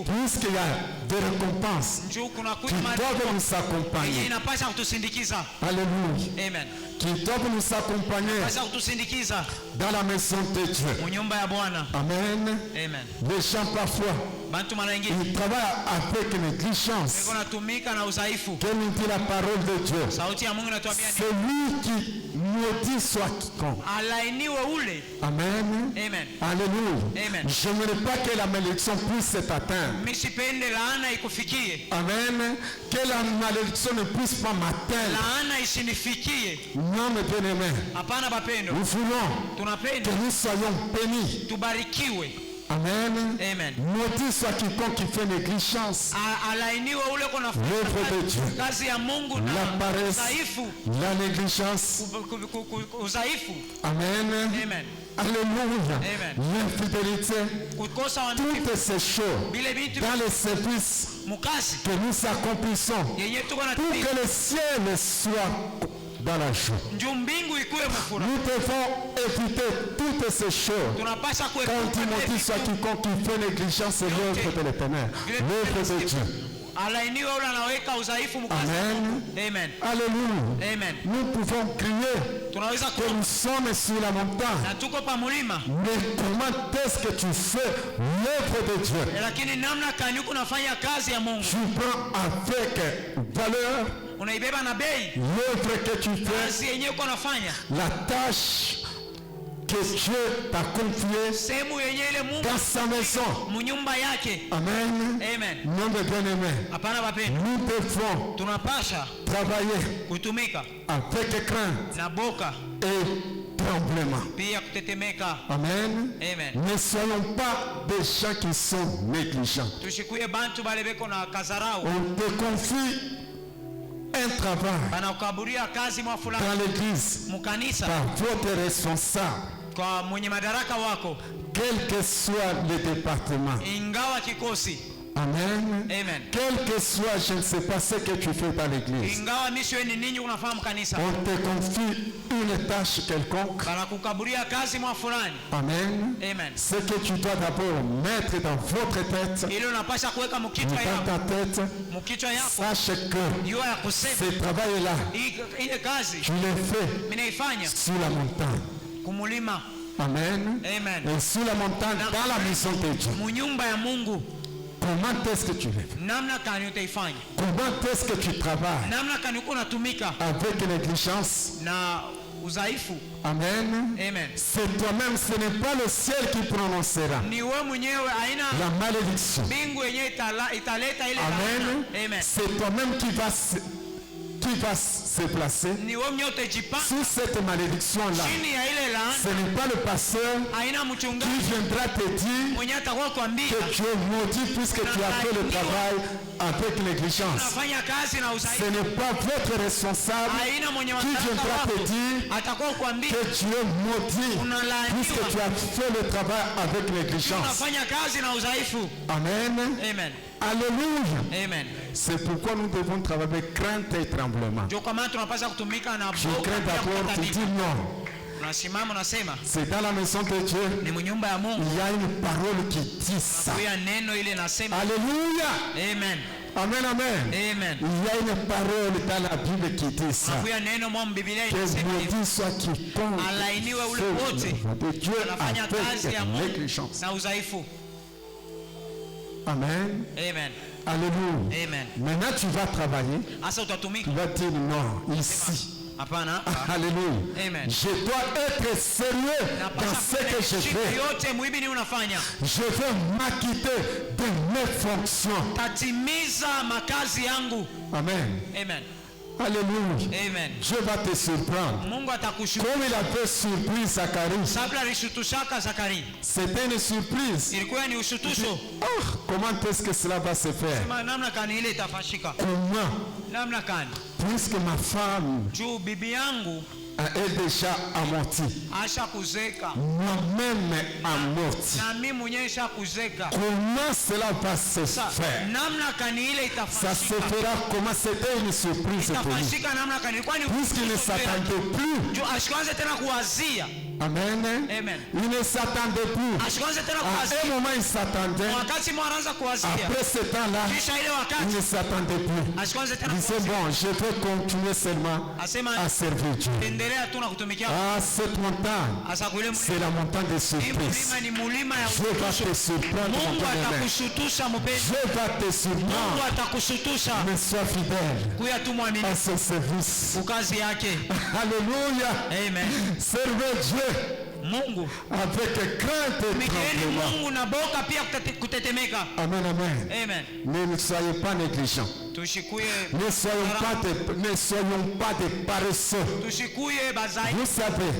puisqu'il y a des récompenses qui doivent nous accompagner. Alléluia. Amen. Qui doivent nous accompagner dans la maison de Dieu. Amen. Les gens parfois ils travaillent avec négligence. Quelle nous dit la parole de Dieu? Celui qui maudit soit quiconque. Amen. Alléluia. Je ne veux pas que la malédiction puisse t'atteindre. Amen. Que la malédiction ne puisse pas m'atteindre. Non, mes bien-aimés. Nous voulons que nous soyons bénis. Amen. Maudit soit quiconque qui fait négligence. L'œuvre de Dieu. La paresse. La négligence. Amen. Alléluia. L'infidélité. Toutes ces choses dans les services que nous accomplissons pour que le ciel soit dans la joie. Nous devons éviter toutes ces choses. Quand Timothée soit quiconque qui fait négligence, c'est l'œuvre de l'Éternel, l'œuvre de Dieu. Amen. Alléluia. Nous pouvons crier que nous sommes sur la montagne. Mais comment est-ce que tu fais l'œuvre de Dieu? Tu prends avec valeur l'œuvre que tu fais, la tâche que Dieu t'a confiée dans sa maison. Amen. Non, mais bien aimé, nous devons travailler avec crainte et tremblement. Amen. Ne soyons pas des gens qui sont négligents. On te confie un travail dans l'église par votre responsable, quel que soit le département. Amen. Quel que soit, je ne sais pas ce que tu fais dans l'église, on te confie une tâche quelconque. Amen. Ce que tu dois d'abord mettre dans votre tête, dans ta tête, sache que ce travail-là, tu le fais sur la montagne. Amen. Et sur la montagne, dans la maison de Dieu. Comment est-ce que tu le fais? Comment est-ce que tu travailles avec négligence? Amen. C'est toi-même, ce n'est pas le ciel qui prononcera la malédiction. Amen. C'est toi-même qui va se placer sous cette malédiction-là. Ce n'est pas le pasteur qui viendra te dire que tu es maudit puisque tu as fait le travail avec négligence. Ce n'est pas votre responsable qui viendra te dire que tu es maudit puisque tu as fait le travail avec négligence. Amen. Alléluia. C'est pourquoi nous devons travailler avec crainte et tremblement. Je crains d'abord de dire non. C'est dans la maison de Dieu. Il y a une parole qui dit ça. Alléluia. Amen. Amen. Il y a une parole dans la Bible qui dit ça. Que maudit soit quiconque de Dieu avec négligence. Amen. Alléluia. Maintenant tu vas travailler. Tu vas dire non ici. Alléluia. Je dois être sérieux dans ce que je fais. Je veux m'acquitter de mes fonctions. Amen. Alléluia. Amen. Dieu va te surprendre. Mungu atakushukuru. Comme il avait surpris Zacharie. Sabla alishutushaka Zakari. C'était une surprise. Ilikuwa ni ushutusho. Oh, comment est-ce que cela va se faire? Namna kani ile itafanyika? Comment? Namna kani? Puisque ma femme Juu bibi yangu est déjà amortie. asha kuzeka. Moi-même amorti. Na mimi mwenyewe asha kuzeka. Comment cela va se faire? Namna kani ile Ça se itafanyika? fera comment? C'était une surprise pour lui. Itafanyika namna kani? Kwani Puisqu'il ne s'attendait plus. juu ashikwanze tena kuwazia. Amen. Amen. Il ne s'attendait plus. Ashikwanze tena À un kuwazia. moment, il s'attendait. Wakati mwananza kuwazia. Après ce temps-là, Kisha ile il wakati ne s'attendait plus. ashikwanze tena Il disait, kuwazia. bon, je vais continuer seulement Asema à servir Dieu. endelea tu na kutumikia. Ah, cette montagne, Asa kule c'est la montagne de hii surprise. mulima ni mulima ya Dieu va te surprendre, mon Mungu bien-aimé. atakushutusha mpenzi. Dieu va te Mungu surprendre. atakushutusha. Mais sois fidèle Kuya tu mwamini à son service. ukazi yake. Alléluia. Amen. Servez Dieu Mungu avec crainte et mikieni tremblement. Mungu na boka pia kutetemeka. Amen, amen. Amen. Mais ne soyez pas négligents. Tushikuye Ne soyons pas des paresseux. tushikuye bazai. Vous savez,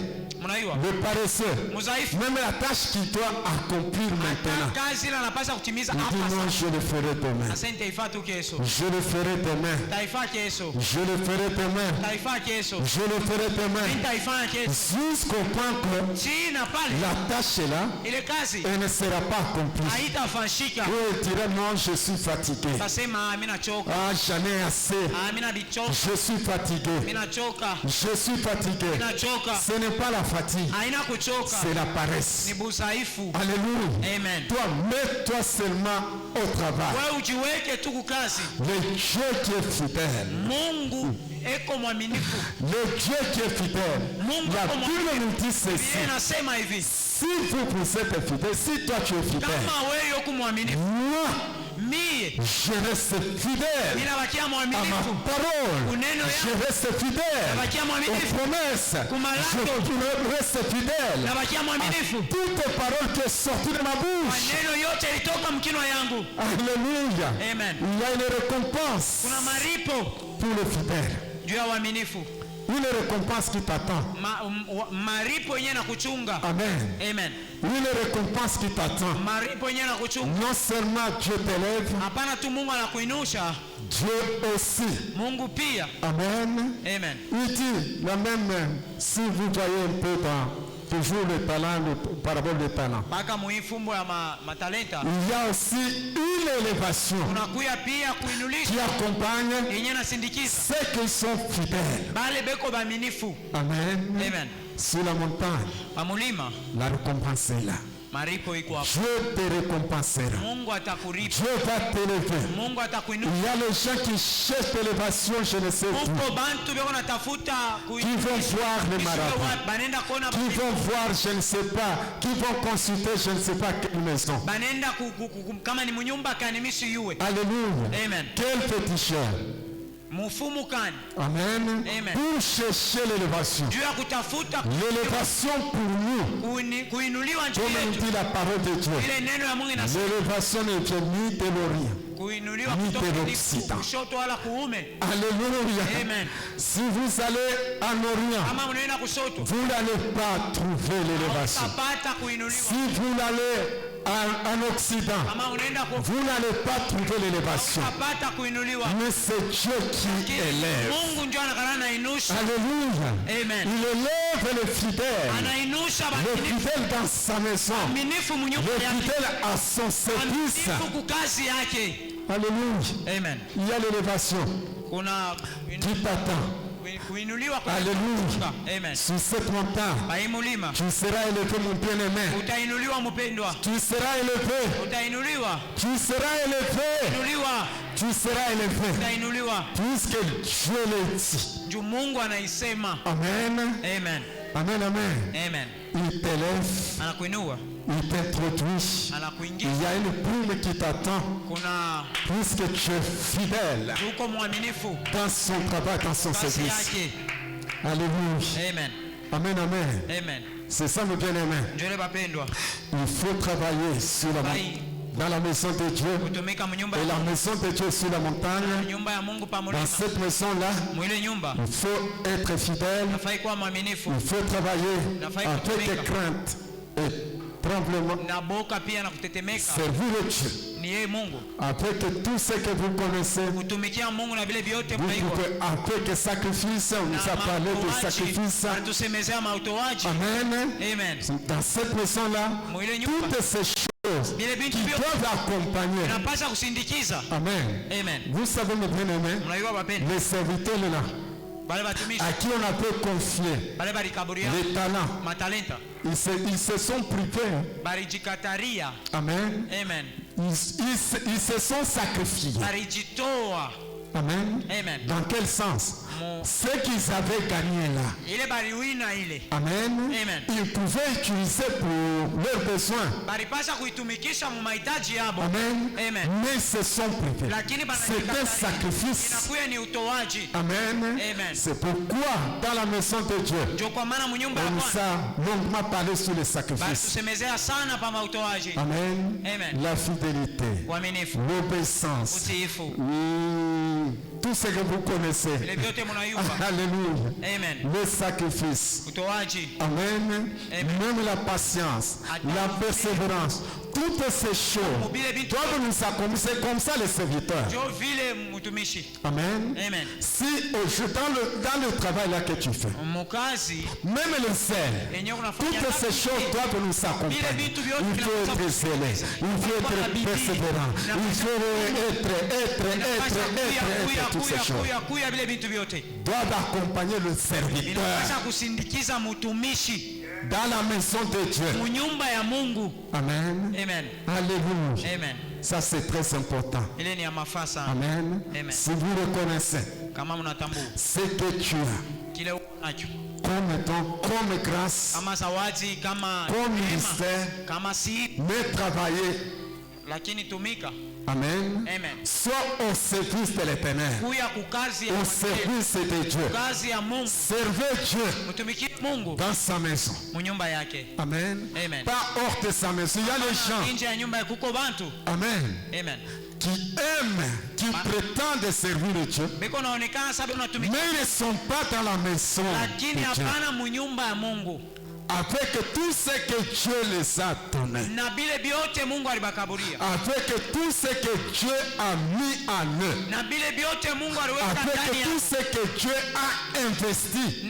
Mnaiwa. le paresseux, Muzaifu. même la tâche qu'il doit accomplir maintenant, Kazi la napasa kutimiza il dit hapa non, sasa. je le ferai demain. Asante taifa tu kesho. Je le ferai demain. Taifa kesho. Je le ferai demain. Taifa kesho. Je le ferai demain. Taifa kesho. Jusqu'au point que China pale la tâche est là, ile kazi elle ne sera pas accomplie. haitafanyika. Et il dirait non, je suis fatigué. Tasema mimi nachoka. Ah, j'en ai assez. Mimi nachoka. Je suis fatigué. Mimi nachoka. Je suis fatigué. Nachoka. Ce n'est pas la fatigue, Haina kuchoka. c'est la paresse. Ni busaifu. Alléluia. Amen. Toi, mets-toi seulement au travail. Wewe ujiweke tu kukazi. Le Dieu qui est fidèle. Mungu eko mwaminifu. Le Dieu qui est fidèle. La Bible nous dit ceci. Biblia inasema hivi. Si vous êtes fidèle, si toi tu es fidèle, Kama wewe yoko mwaminifu, moi, mie je reste fidèle ninabakia à ma mwaminifu. parole. Uneno Je yangu reste fidèle nabakia aux mwaminifu. promesses. Je reste fidèle Nabakia à mwaminifu. toutes les paroles qui sont sorties de ma bouche. Maneno yote ilitoka mkinwa yangu. Alléluia. Amen. Il y a une récompense Kuna maripo pour le fidèle. juu ya uaminifu. Une récompense qui t'attend. Maripo yenyewe na kuchunga. Amen. Amen. Une récompense qui t'attend. Maripo yenyewe na kuchunga. Non seulement Dieu t'élève, Hapana tu Mungu anakuinusha, Dieu aussi. Mungu pia. Amen. Amen. Il dit, la même, si vous voyez un peu dans toujours le talent, le parabole de talent, Paka muifumbo ya matalenta. il y a aussi une élévation Unakuya pia kuinulisha qui accompagne yenyewe nasindikiza. ceux qui sont fidèles. Bale beko baminifu. Amen. Amen. Sur la montagne, Pamulima la récompense est là. maripo iko hapo. Dieu te récompensera. Mungu atakuripa. Dieu va t'élever. Mungu atakuinua. Il y a les gens qui cherchent l'élévation, je ne sais où, Uko bantu beko natafuta qui vont voir les marabouts, banenda kuona qui vont voir, je ne sais pas, qui vont consulter, je ne sais pas quelle maison. banenda kama ni munyumba kanimisi yuwe. Alléluia. Amen. Quel féticheur. Mufumu kani Amen. Amen. Pour chercher l'élévation. juu ya kutafuta L'élévation pour nous, kuinuliwa nchi comme nous yetu. dit la parole de Dieu. Ile neno ya Mungu inasema L'élévation ne vient ni de l'Orient. kuinuliwa Ni kutoka de kushoto wala kuume. Alléluia. Amen. Si vous allez en Orient, Kama unaenda kushoto vous n'allez pas trouver l'élévation. utapata kuinuliwa. Si vous allez en Occident, Kama unaenda vous n'allez pas trouver l'élévation. utapata kuinuliwa. Mais c'est Dieu qui élève. Mungu ndio anakarana nainusha. Alléluia. Amen. Il élève le fidèle. Anainusha Le baminifu. fidèle dans sa maison. Minifu munyumba Le yake. fidèle à son service. Minifu kukazi yake. Alléluia. Amen. Il y a l'élévation Kuna qui t'attend. kuinuliwa kwa Alléluia. Amen. Sur cette montagne, Pai mulima tu seras élevé, mon bien-aimé. utainuliwa mpendwa. Tu seras élevé. Utainuliwa. Tu seras élevé. Inuliwa. Tu seras élevé. Utainuliwa. Puisque Dieu le dit. Juu Mungu anaisema. Amen. Amen. Amen, amen. Amen. Il t'élève. Anakuinua. Il t'introduit. Anakuingiza. Il y a une prime qui t'attend. Kuna Puisque tu es fidèle uko mwaminifu dans son travail, dans son kazi service. yake. Alléluia. Amen. Amen, amen. Amen. C'est ça, mon bien-aimé. Njole bapendwa. Il faut travailler sur la Bai dans la maison de Dieu. Et la maison de Dieu sur la montagne. Dans cette maison-là, il faut être fidèle. Il faut travailler avec crainte et tremblement. Servir le Dieu. Avec tout ce que vous connaissez, vous pouvez, avec sacrifice, on nous a parlé de sacrifice. Amen. Dans cette maison-là, toutes ces choses qui doivent accompagner. Amen. Vous savez, mes bien-aimés, les serviteurs là, à qui on a pu confier les talents, ils se sont privés. Amen. Ils se sont sacrifiés. Amen. Dans quel sens? Ce qu'ils avaient gagné là, amen, ils pouvaient utiliser pour leurs besoins. Amen. Mais ils se sont privés. C'est un sacrifice. Amen. C'est pourquoi dans la maison de Dieu, on nous a longuement parlé sur les sacrifices. Amen. La fidélité, l'obéissance, tout ce que vous connaissez. Alléluia. Le sacrifice. Amen. Même la patience, la persévérance. Toutes ces choses doivent nous accompagner. C'est comme ça les serviteurs. Amen. Si dans le travail là que tu fais, même le sel, toutes ces choses doivent nous accompagner. Il faut être zélé, il faut être persévérant, il faut être toutes ces choses doivent accompagner le serviteur dans la maison de Dieu. Amen. Alléluia. Ça c'est très important. Amen. Si vous reconnaissez ce que tu as comme don, comme grâce, comme ministère, mais travailler. Amen. Soit au service de l'Éternel, au service de Dieu. Servez Dieu dans sa maison. Amen. Pas hors de sa maison. Il y a les gens. Amen. Qui aiment, qui prétendent servir Dieu, mais ils ne sont pas dans la maison de Dieu. Avec tout ce que Dieu les a donné, avec tout ce que Dieu a mis en eux, avec tout ce que Dieu a investi,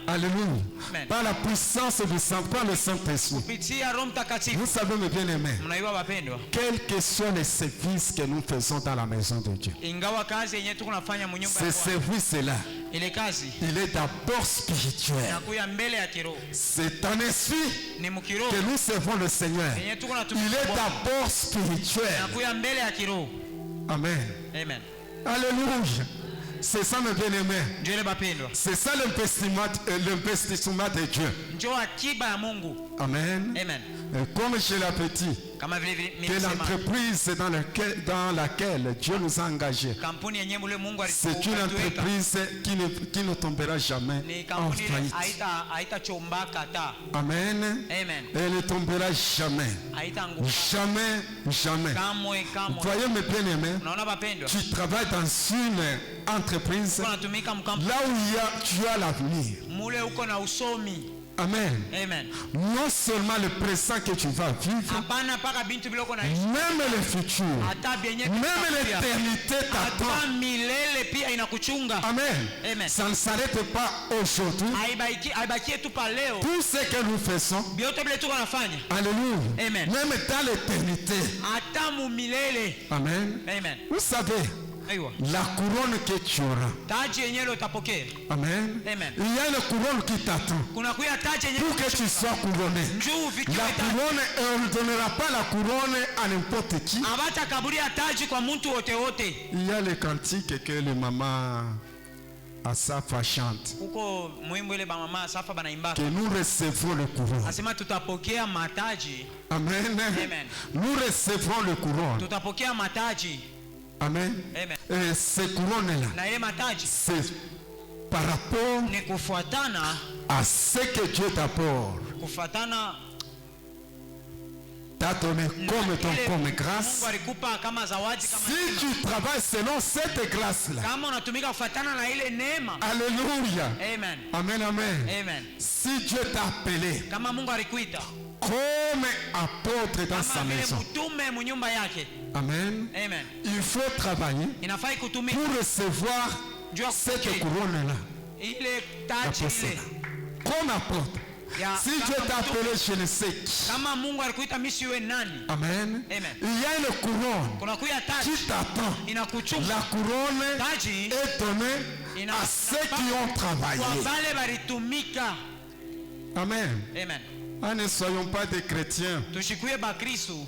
alléluia, par la puissance du sang, par le Saint-Esprit. Vous savez, mes bien-aimés, quels que soient les services que nous faisons dans la maison de Dieu, ce service-là, il est d'abord spirituel. C'est un esprit que nous servons le Seigneur. Il est d'abord spirituel. Amen. Alléluia. C'est ça, mes bien-aimés. C'est ça l'investissement de Dieu. Amen. Comme chez la petite, que l'entreprise dans laquelle Dieu nous a engagés, c'est une entreprise qui ne tombera jamais en faillite. Amen. Elle ne tombera jamais. Jamais. Vous voyez, mes bien-aimés, tu travailles dans une entreprise là où tu as l'avenir. Amen. Non seulement le présent que tu vas vivre, même le futur, même l'éternité t'attend. Amen. Ça ne s'arrête pas aujourd'hui. Tout ce que nous faisons, alléluia, même dans l'éternité. Amen. Vous savez, la couronne que tu auras. Amen. Il y a une couronne qui t'attend pour que tu sois couronné. La couronne, on ne donnera pas la couronne à n'importe qui. Il y a le cantique que les mamans Asafa chante, que nous recevons le couronne. Amen. Nous recevons le couronne. Amen. Et ces couronnes-là, c'est par rapport à ce que Dieu t'apporte. t'a donné comme ton comme grâce. Mungu alikupa kama zawadi kama Si tu travailles selon cette grâce-là. Kama unatumika kufuatana na ile neema. Alléluia. Amen. Amen, amen. Amen. Si Dieu t'a appelé kama Mungu alikuita comme apôtre dans sa maison. Mtume mu nyumba yake. Amen. Amen. Il faut travailler Inafai kutumika pour recevoir cette couronne-là. Ile taji ile. Comme apôtre. Si Dieu t'a appelé, je ne sais qui. Kama Mungu alikuita misi wewe nani? Amen. Amen. Il y a une couronne qui t'attend. La couronne est donnée à ceux qui ont travaillé. Amen. Amen. Ne soyons pas des chrétiens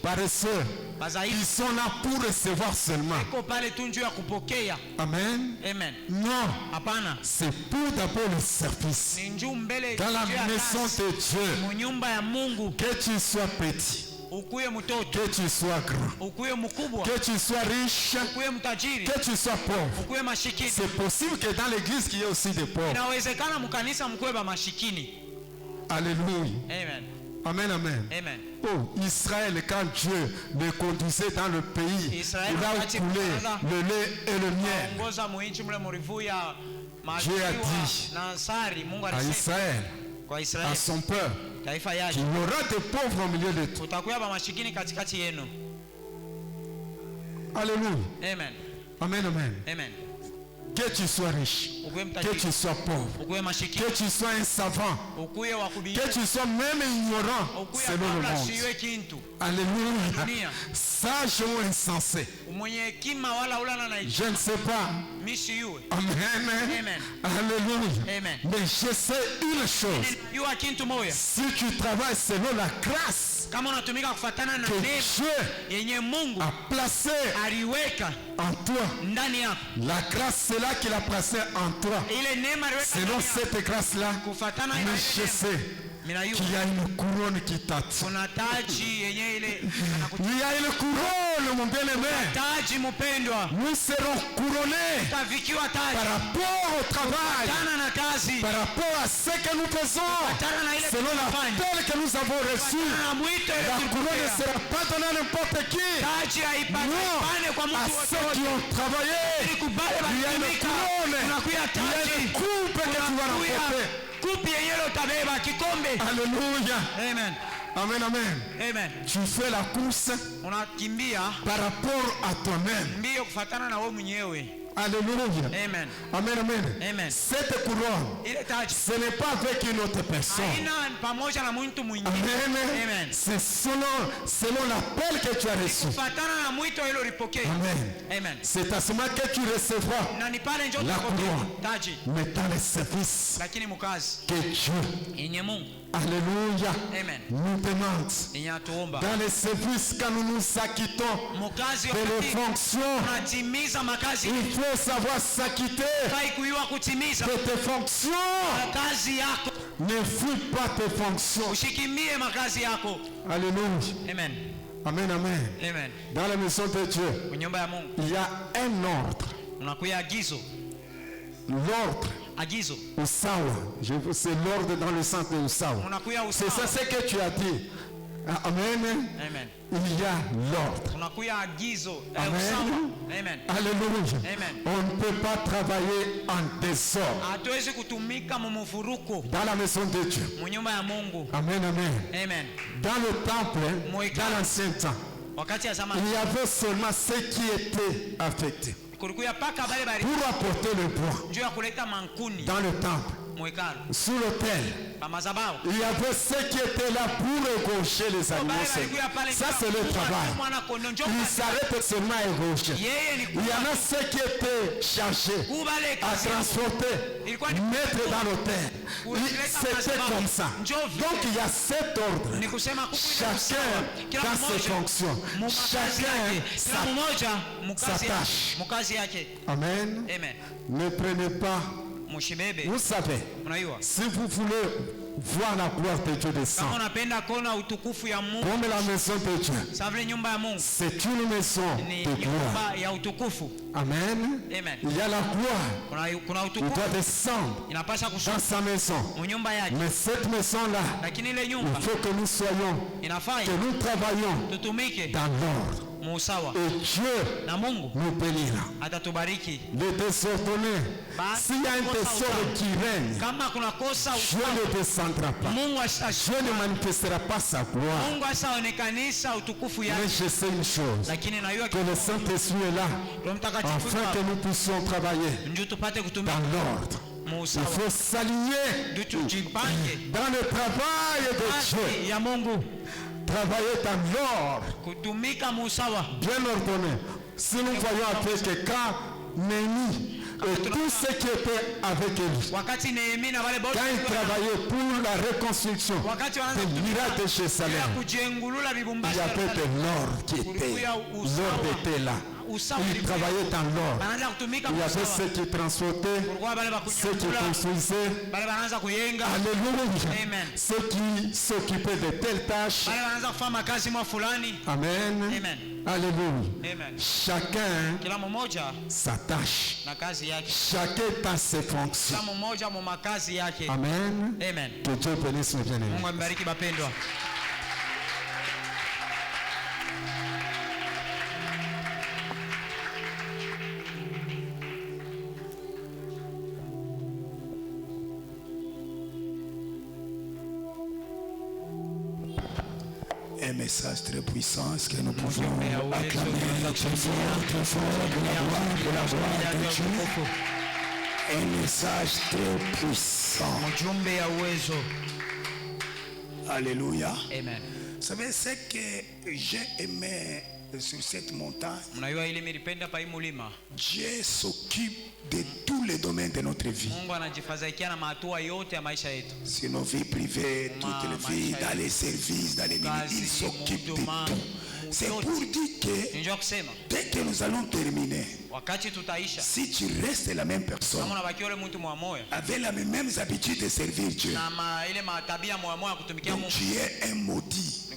paresseux. Ils sont là pour recevoir seulement. Amen. Amen. Non. C'est pour d'abord le service. Dans la maison de Dieu. Que tu sois petit. Que tu sois grand. Que tu sois riche. Que tu sois pauvre. C'est possible que dans l'église qu'il y ait aussi des pauvres. Alléluia. Amen. Amen, amen. Amen. Oh, Israël, quand Dieu le conduisait dans le pays, Israël, il a coulé le lait et le miel. Dieu a dit à Israël, à son peuple, qu'il y aura des pauvres au milieu de tout. Alléluia. Amen. Amen, amen. Amen. Que tu sois riche, que tu sois pauvre, que tu sois un savant, que tu sois même ignorant selon le monde. Alléluia. Sage ou insensé. Je ne sais pas. Amen. Alléluia. Mais je sais une chose. Si tu travailles selon la grâce que Dieu a placée en toi, la grâce c'est là qu'il a placé en toi. Selon cette grâce-là, mais je sais qu'il y a une couronne qui t'attend. Il y a une couronne, mon bien-aimé. Nous serons couronnés par rapport au travail, par rapport à ce que nous faisons, selon l'appel que nous avons reçu. La couronne ne sera pas donnée à n'importe qui. Non, à ceux qui ont travaillé. Il y a une couronne, il y a une coupe que tu vas remporter. Alléluia. Amen. Amen, amen. Amen. Tu fais la course par rapport à toi-même. Alléluia. Amen. Amen, amen. Amen. Cette couronne, ce n'est pas avec une autre personne. Amen. Amen. C'est selon l'appel que tu as reçu. Amen. Amen. C'est à ce moment que tu recevras la couronne. Mais dans le service que Dieu, alléluia, Amen, nous demande. Dans le service quand nous nous acquittons de les fonctions, il faut savoir s'acquitter de tes fonctions. Ne fuis pas tes fonctions. Alléluia. Amen. Amen, amen. Amen. Dans la maison de Dieu, il y a un ordre. L'ordre usawa. C'est l'ordre dans le sens de usawa. C'est ça ce que tu as dit. Amen. Amen. Il y a l'ordre. Amen. Amen. Alléluia. Amen. On ne peut pas travailler en désordre dans la maison de Dieu. Amen, amen. Amen. Dans le temple, dans l'ancien temps, il y avait seulement ceux qui étaient affectés pour apporter le bois dans le temple. Sous l'autel, il y avait ceux qui étaient là pour égorger les animaux. Ça c'est le travail. Ils s'arrêtent seulement à égorger. Il y en a ceux qui étaient chargés à transporter, mettre dans l'autel. C'était comme ça. Donc il y a cet ordre. Chacun dans ses fonctions. Chacun sa tâche. Amen. Ne prenez pas Vous savez, si vous voulez voir la gloire de Dieu descendre, comme la maison de Dieu, c'est une maison de gloire. Amen. Il y a la gloire. Il doit descendre dans sa maison. Mais cette maison-là, il faut que nous soyons, que nous travaillions dans l'ordre. Et Dieu nous bénira. Le désordonné, s'il y a un désordre qui règne, Dieu ne descendra pas. Dieu ne manifestera pas sa gloire. Mais je sais une chose, que le Saint-Esprit est là, afin que nous puissions travailler dans l'ordre. Il faut s'aligner dans le travail de Dieu. Travailler dans l'ordre, bien ordonné. Si nous voyons avec quand Néhémie et tous ceux qui étaient avec lui, quand ils travaillaient pour la reconstruction des miracles de Jérusalem, il y avait de l'ordre qui était. L'ordre était là. Ils travaillaient dans l'ordre. Il y avait ceux qui transportaient, ceux qui construisaient. Alléluia. Ceux qui s'occupaient de telles tâches. Amen. Alléluia. Chacun sa tâche. Chacun dans ses fonctions. Amen. Que Dieu bénisse mes bien-aimés. Un message très puissant, est-ce que nous pouvons acclamer très fort de la gloire de Dieu? Un message très puissant. Alléluia. Amen. Vous savez ce que j'ai aimé sur cette montagne? Dieu s'occupe de tous les domaines de notre vie. Sur nos vies privées, toutes les vies, dans les services, dans les ministères, il s'occupe de tout. C'est pour dire que dès que nous allons terminer, si tu restes la même personne, avec les mêmes habitudes de servir Dieu, donc tu es un maudit.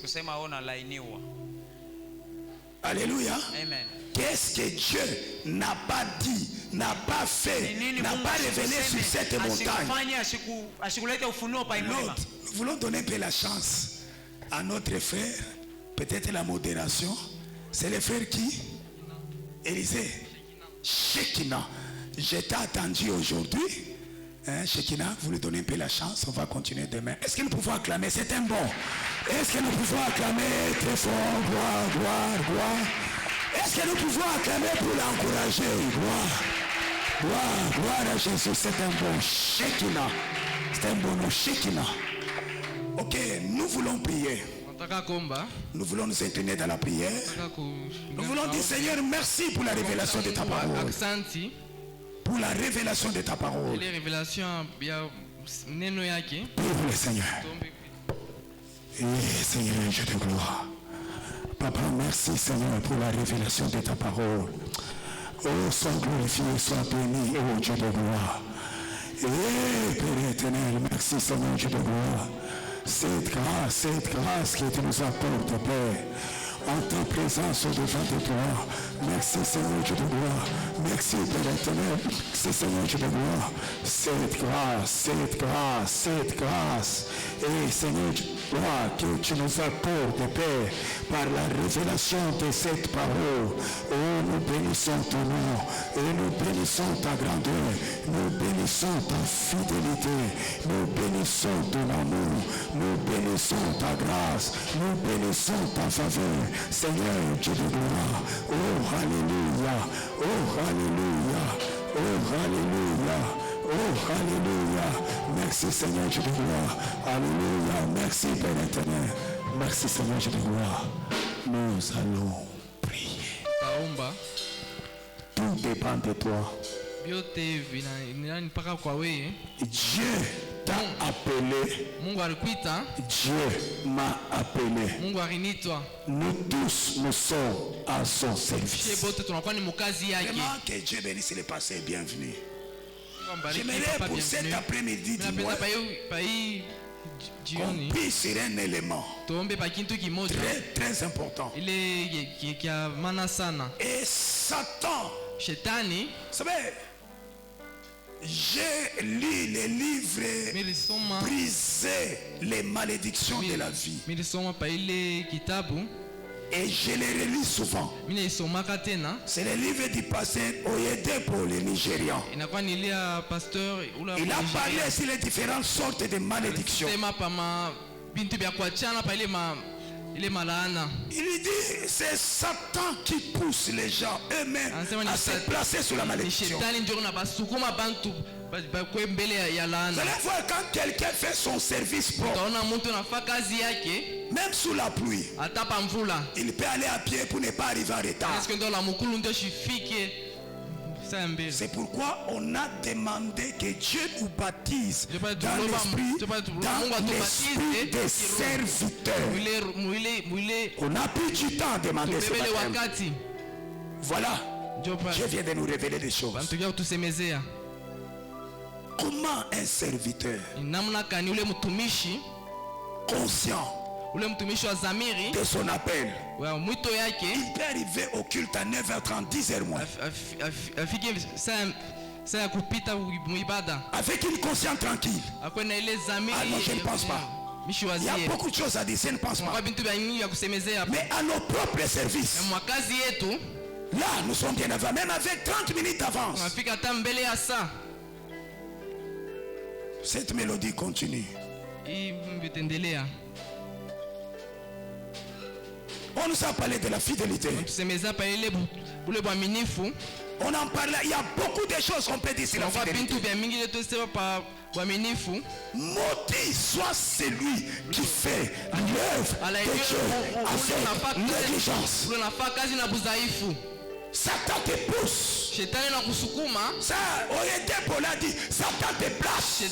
Alléluia. Qu'est-ce que Dieu n'a pas dit, n'a pas fait, n'a pas révélé sur cette montagne? Nous voulons donner un peu la chance à notre frère, peut-être la modération. C'est le frère qui? Élisée. Shekina. Je t'ai attendu aujourd'hui. Shekina, vous lui donnez un peu la chance. On va continuer demain. Est-ce que nous pouvons acclamer? C'est un bon. Est-ce que nous pouvons acclamer très fort? Gloire, gloire, gloire. Est-ce que nous pouvons acclamer pour l'encourager? Gloire, gloire, gloire à Jésus. C'est un bon. Shekina. C'est un bon nom. Shekina. Ok, nous voulons prier. Nous voulons nous incliner dans la prière. Nous voulons dire, Seigneur, merci pour la révélation de ta parole. Pour la révélation de ta parole. Prie pour le Seigneur. Et Seigneur, je te gloire. Papa, merci Seigneur pour la révélation de ta parole. Oh, sois glorifié, sois béni, oh Dieu de gloire. Et Père éternel, merci Seigneur, Dieu de gloire. Cette grâce que tu nous apportes, Père, en ta présence au devant de toi. Merci Seigneur Dieu de gloire. Merci Père éternel. C'est Seigneur Dieu de gloire. Cette grâce. Et Seigneur Dieu de gloire que tu nous apportes, Père, par la révélation de cette parole. Oh, nous bénissons ton nom. Et nous bénissons ta grandeur. Nous bénissons ta fidélité. Nous bénissons ton amour. Nous bénissons ta grâce. Nous bénissons ta faveur. Seigneur Dieu de gloire. Oh, alléluia. Oh, alléluia. Oh, alléluia. Oh, alléluia. Merci Seigneur Dieu de gloire. Alléluia. Merci Père éternel. Merci Seigneur Dieu de gloire. Nous allons prier. Tout dépend de toi. Dieu t'a appelé. Dieu m'a appelé. Nous tous nous sommes à son service. Vraiment que Dieu bénisse les passés. Bienvenue. J'aimerais pour cet après-midi qu'on puisse sur un élément très très important. Et Satan, vous savez, j'ai lu les livres briser les malédictions de la vie. Et je les relis souvent. C'est le livre du pasteur Oyede pour les Nigérians. Il a parlé sur les différentes sortes de malédictions. Il dit c'est Satan qui pousse les gens eux-mêmes à se placer sous la malédiction. Vous allez voir quand quelqu'un fait son service propre, même sous la pluie, il peut aller à pied pour ne pas arriver en retard. C'est pourquoi on a demandé que Dieu nous baptise dans l'esprit des serviteurs. On a pris du temps à demander ce baptême. Voilà, Dieu vient de nous révéler des choses. Comment un serviteur conscient de son appel, il peut arriver au culte à 9h30, 10h moins, avec une conscience tranquille? Ah non, je ne pense pas. Il y a beaucoup de choses à dire, je ne pense pas. Mais à nos propres services, là nous sommes bien avant, même avec 30 minutes d'avance. Cette mélodie continue. On nous a parlé de la fidélité. On en parle, il y a beaucoup de choses qu'on peut dire sur la fidélité. Maudit soit celui qui fait l'œuvre de Dieu avec négligence. Satan te pousse. Ça, Oyede l'a dit, Satan te place.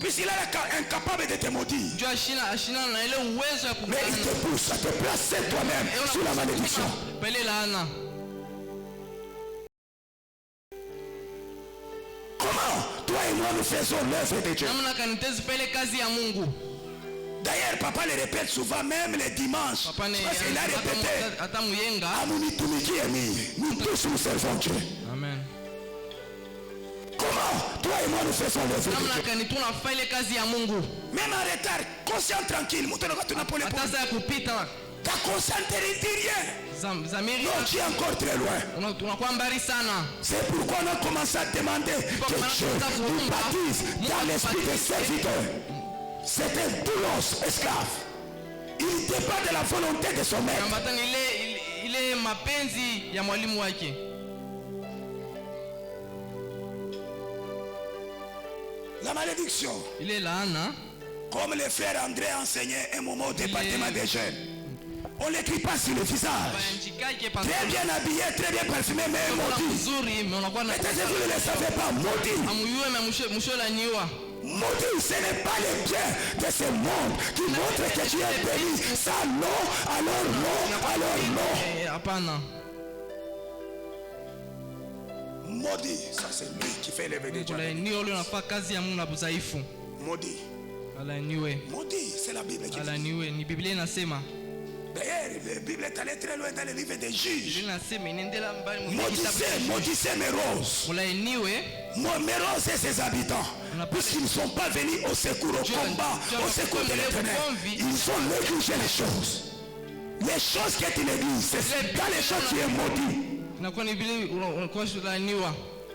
Puisqu'il est incapable de te maudire. Mais il te pousse à te placer toi-même sous la malédiction. Comment toi et moi nous faisons l'œuvre de Dieu? D'ailleurs, papa le répète souvent, même les dimanches. Parce qu'il a répété. Nous tous nous servons Dieu. Amen. Comment toi et moi nous faisons l'œuvre de Dieu? Même en retard, conscient tranquille. Ta conscience ne dit rien. Non, tu es encore très loin. C'est pourquoi on a commencé à demander que Dieu nous baptise dans l'esprit des serviteurs. C'était un doulos esclave. Il n'était pas de la volonté de son maître. La malédiction. Comme le frère André enseignait un moment au département des jeunes. On ne l'écrit pas sur le visage. Très bien habillé, très bien parfumé, mais maudit. Peut-être que vous ne le savez pas, maudit. Maudit, ce n'est pas les biens de ce monde qui montrent que tu es béni. Ça non, alors non, alors non. Maudit, ça c'est lui qui fait lever des dieux. Maudit. Maudit, c'est la Bible qui dit. D'ailleurs, la Bible est allée très loin dans le livre des Juges. Maudissez mes roses. Mes roses et ses habitants. Puisqu'ils ne sont pas venus au secours, au combat, au secours de l'Éternel. Ils ont négligé les choses. Les choses que tu négliges, c'est dans les choses qui est maudit.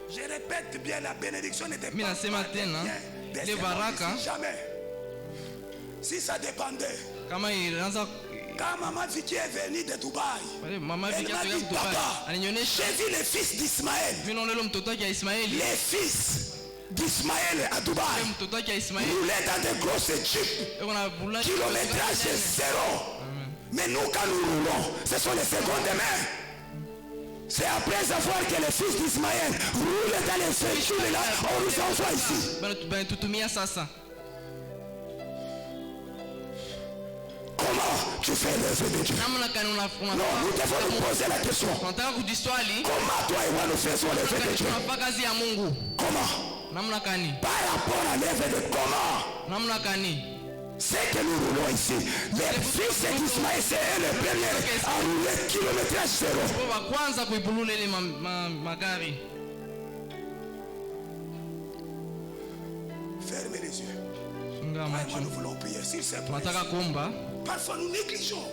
Je répète bien, la bénédiction n'était pas jamais. Si ça dépendait. Quand maman Vicky est venue de Dubaï, elle m'a dit, papa, j'ai vu les fils d'Ismaël. Les fils d'Ismaël à Dubaï roulaient dans des grosses jeeps. Kilométrage zéro. Mais nous, quand nous roulons, ce sont les secondes mains. C'est après avoir que les fils d'Ismaël roulent dans les véhicules là, on nous envoie ici. Comment tu fais l'œuvre de Dieu? Non, nous devons nous poser la question. Comment toi et moi nous faisons l'œuvre de Dieu? Comment? Par rapport à l'œuvre de comment? C'est que nous roulons ici. Les fils d'Ismaël, c'est le premier à rouler kilométrage zéro. Fermez les yeux. Nous voulons prier s'il se plaît. Parfois nous négligeons.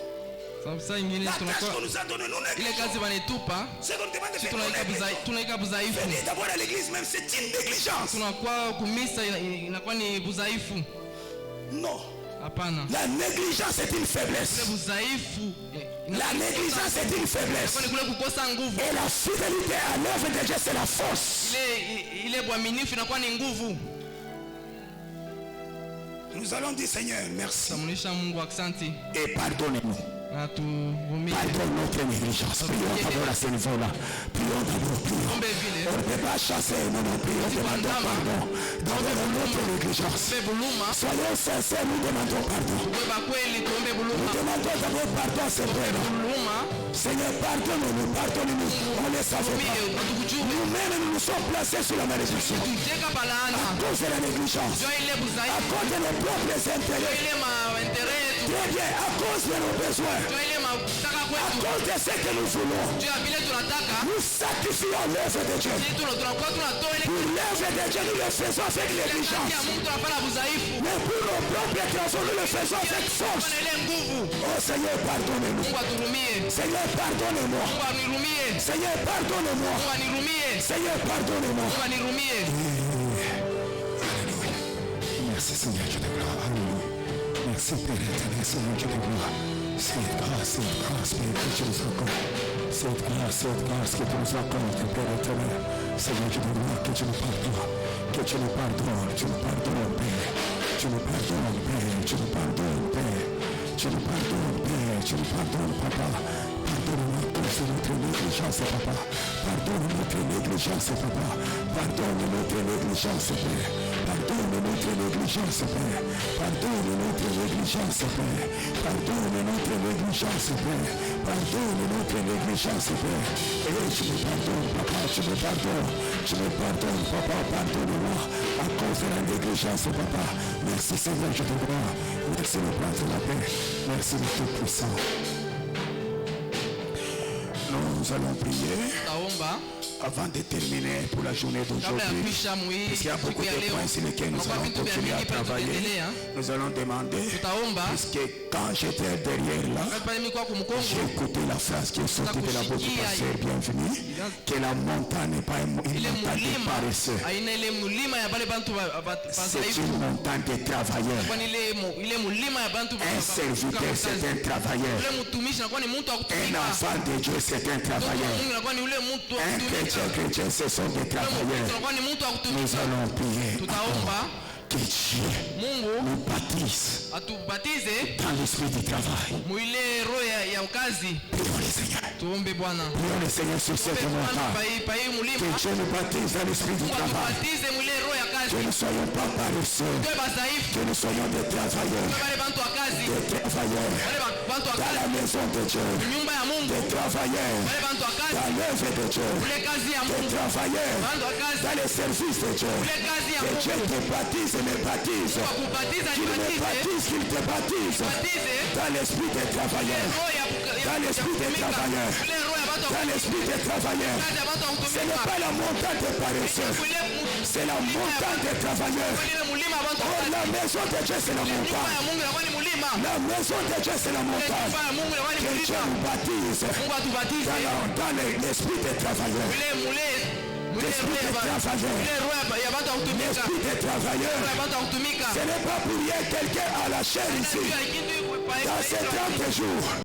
La tâche qu'on nous a donnée, nous négligeons. C'est qu'on demande de faire, nous négligeons. Venir d'abord à l'église même, c'est une négligence. Non. La négligence est une faiblesse. La négligence est une faiblesse. Et la fidélité à l'œuvre de Dieu, c'est la force. Nous allons dire Seigneur, merci. Et pardonnez-nous. Pardonne notre négligence. Prions d'abord à ce niveau-là. Prions d'abord. On ne peut pas chasser. Non, prions, demandons pardon. D'abord notre négligence. Soyons sincères, nous demandons pardon. Nous demandons d'abord pardon, Seigneur. Seigneur, pardonne-nous, pardonne-nous. On ne savait pas. Nous-mêmes, nous nous sommes placés sous la malédiction. À cause de la négligence. À cause de nos propres intérêts. Très bien, à cause de nos besoins. À cause de ce que nous voulons, nous sacrifions l'œuvre de Dieu. Pour l'œuvre de Dieu, nous le faisons avec négligence. Mais pour nos propres travaux, nous le faisons avec force. Oh Seigneur, pardonne-nous. Seigneur, pardonne-moi. Seigneur, pardonne-moi. Seigneur, pardonne-moi. Merci Seigneur, je te gloire. Alléluia. Merci Père éternel, Seigneur, je te gloire. Cette grâce, Père, que tu nous accordes. Cette grâce que tu nous accordes, Père éternel. Seigneur, je te gloire, que tu nous pardonnes. Que tu nous pardonnes, Père. Tu nous pardonnes, Père. Tu nous pardonnes, Père. Tu nous pardonnes, Père. Tu nous pardonnes, Papa. Pardonne-nous tous notre négligence, Papa. Pardonne notre négligence, Papa. Pardonne notre négligence, Père. Pardonne notre négligence, Père. Pardonne notre négligence, Père. Pardonne notre négligence, Père. Pardonne notre négligence, Père. Et tu me pardonnes, Papa, tu me pardonnes. Tu me pardonnes, Papa, pardonne-moi à cause de la négligence, Papa. Merci Seigneur, je te gloire. Merci le Père de la paix. Merci le Tout-Puissant. Nous allons prier avant de terminer pour la journée d'aujourd'hui. Parce qu'il y a beaucoup de points sur lesquels nous allons continuer à travailler. Nous allons demander, parce que quand j'étais derrière là, j'ai écouté la phrase qui est sortie de la bouche du pasteur bienvenu, que la montagne n'est pas une montagne de paresseux. C'est une montagne de travailleurs. Un serviteur, c'est un travailleur. Un enfant de Dieu, c'est un travailleur. Un chrétien, ce sont des travailleurs. Nous allons prier que Dieu nous baptise dans l'esprit du travail. Prions le Seigneur. Prions le Seigneur sur cette montagne. Que Dieu nous baptise dans l'esprit du travail. Que nous ne soyons pas paresseux. Que nous soyons des travailleurs. Des travailleurs. Dans la maison de Dieu. Des travailleurs. Dans l'œuvre de Dieu. Des travailleurs. Dans les services de Dieu. Que Dieu te baptise et me baptise. Qu'il me baptise, qu'il te baptise. Dans l'esprit des travailleurs. Dans l'esprit des travailleurs. Dans l'esprit des travailleurs. Ce n'est pas la montagne des paresseux. C'est la montagne des travailleurs. Oh, la maison de Dieu, c'est la montagne. La maison de Dieu, c'est la montagne. Que Dieu nous baptise dans l'esprit des travailleurs. L'esprit des travailleurs. L'esprit des travailleurs. Ce n'est pas pour rien quelqu'un à la chair ici. Dans ces 30 jours.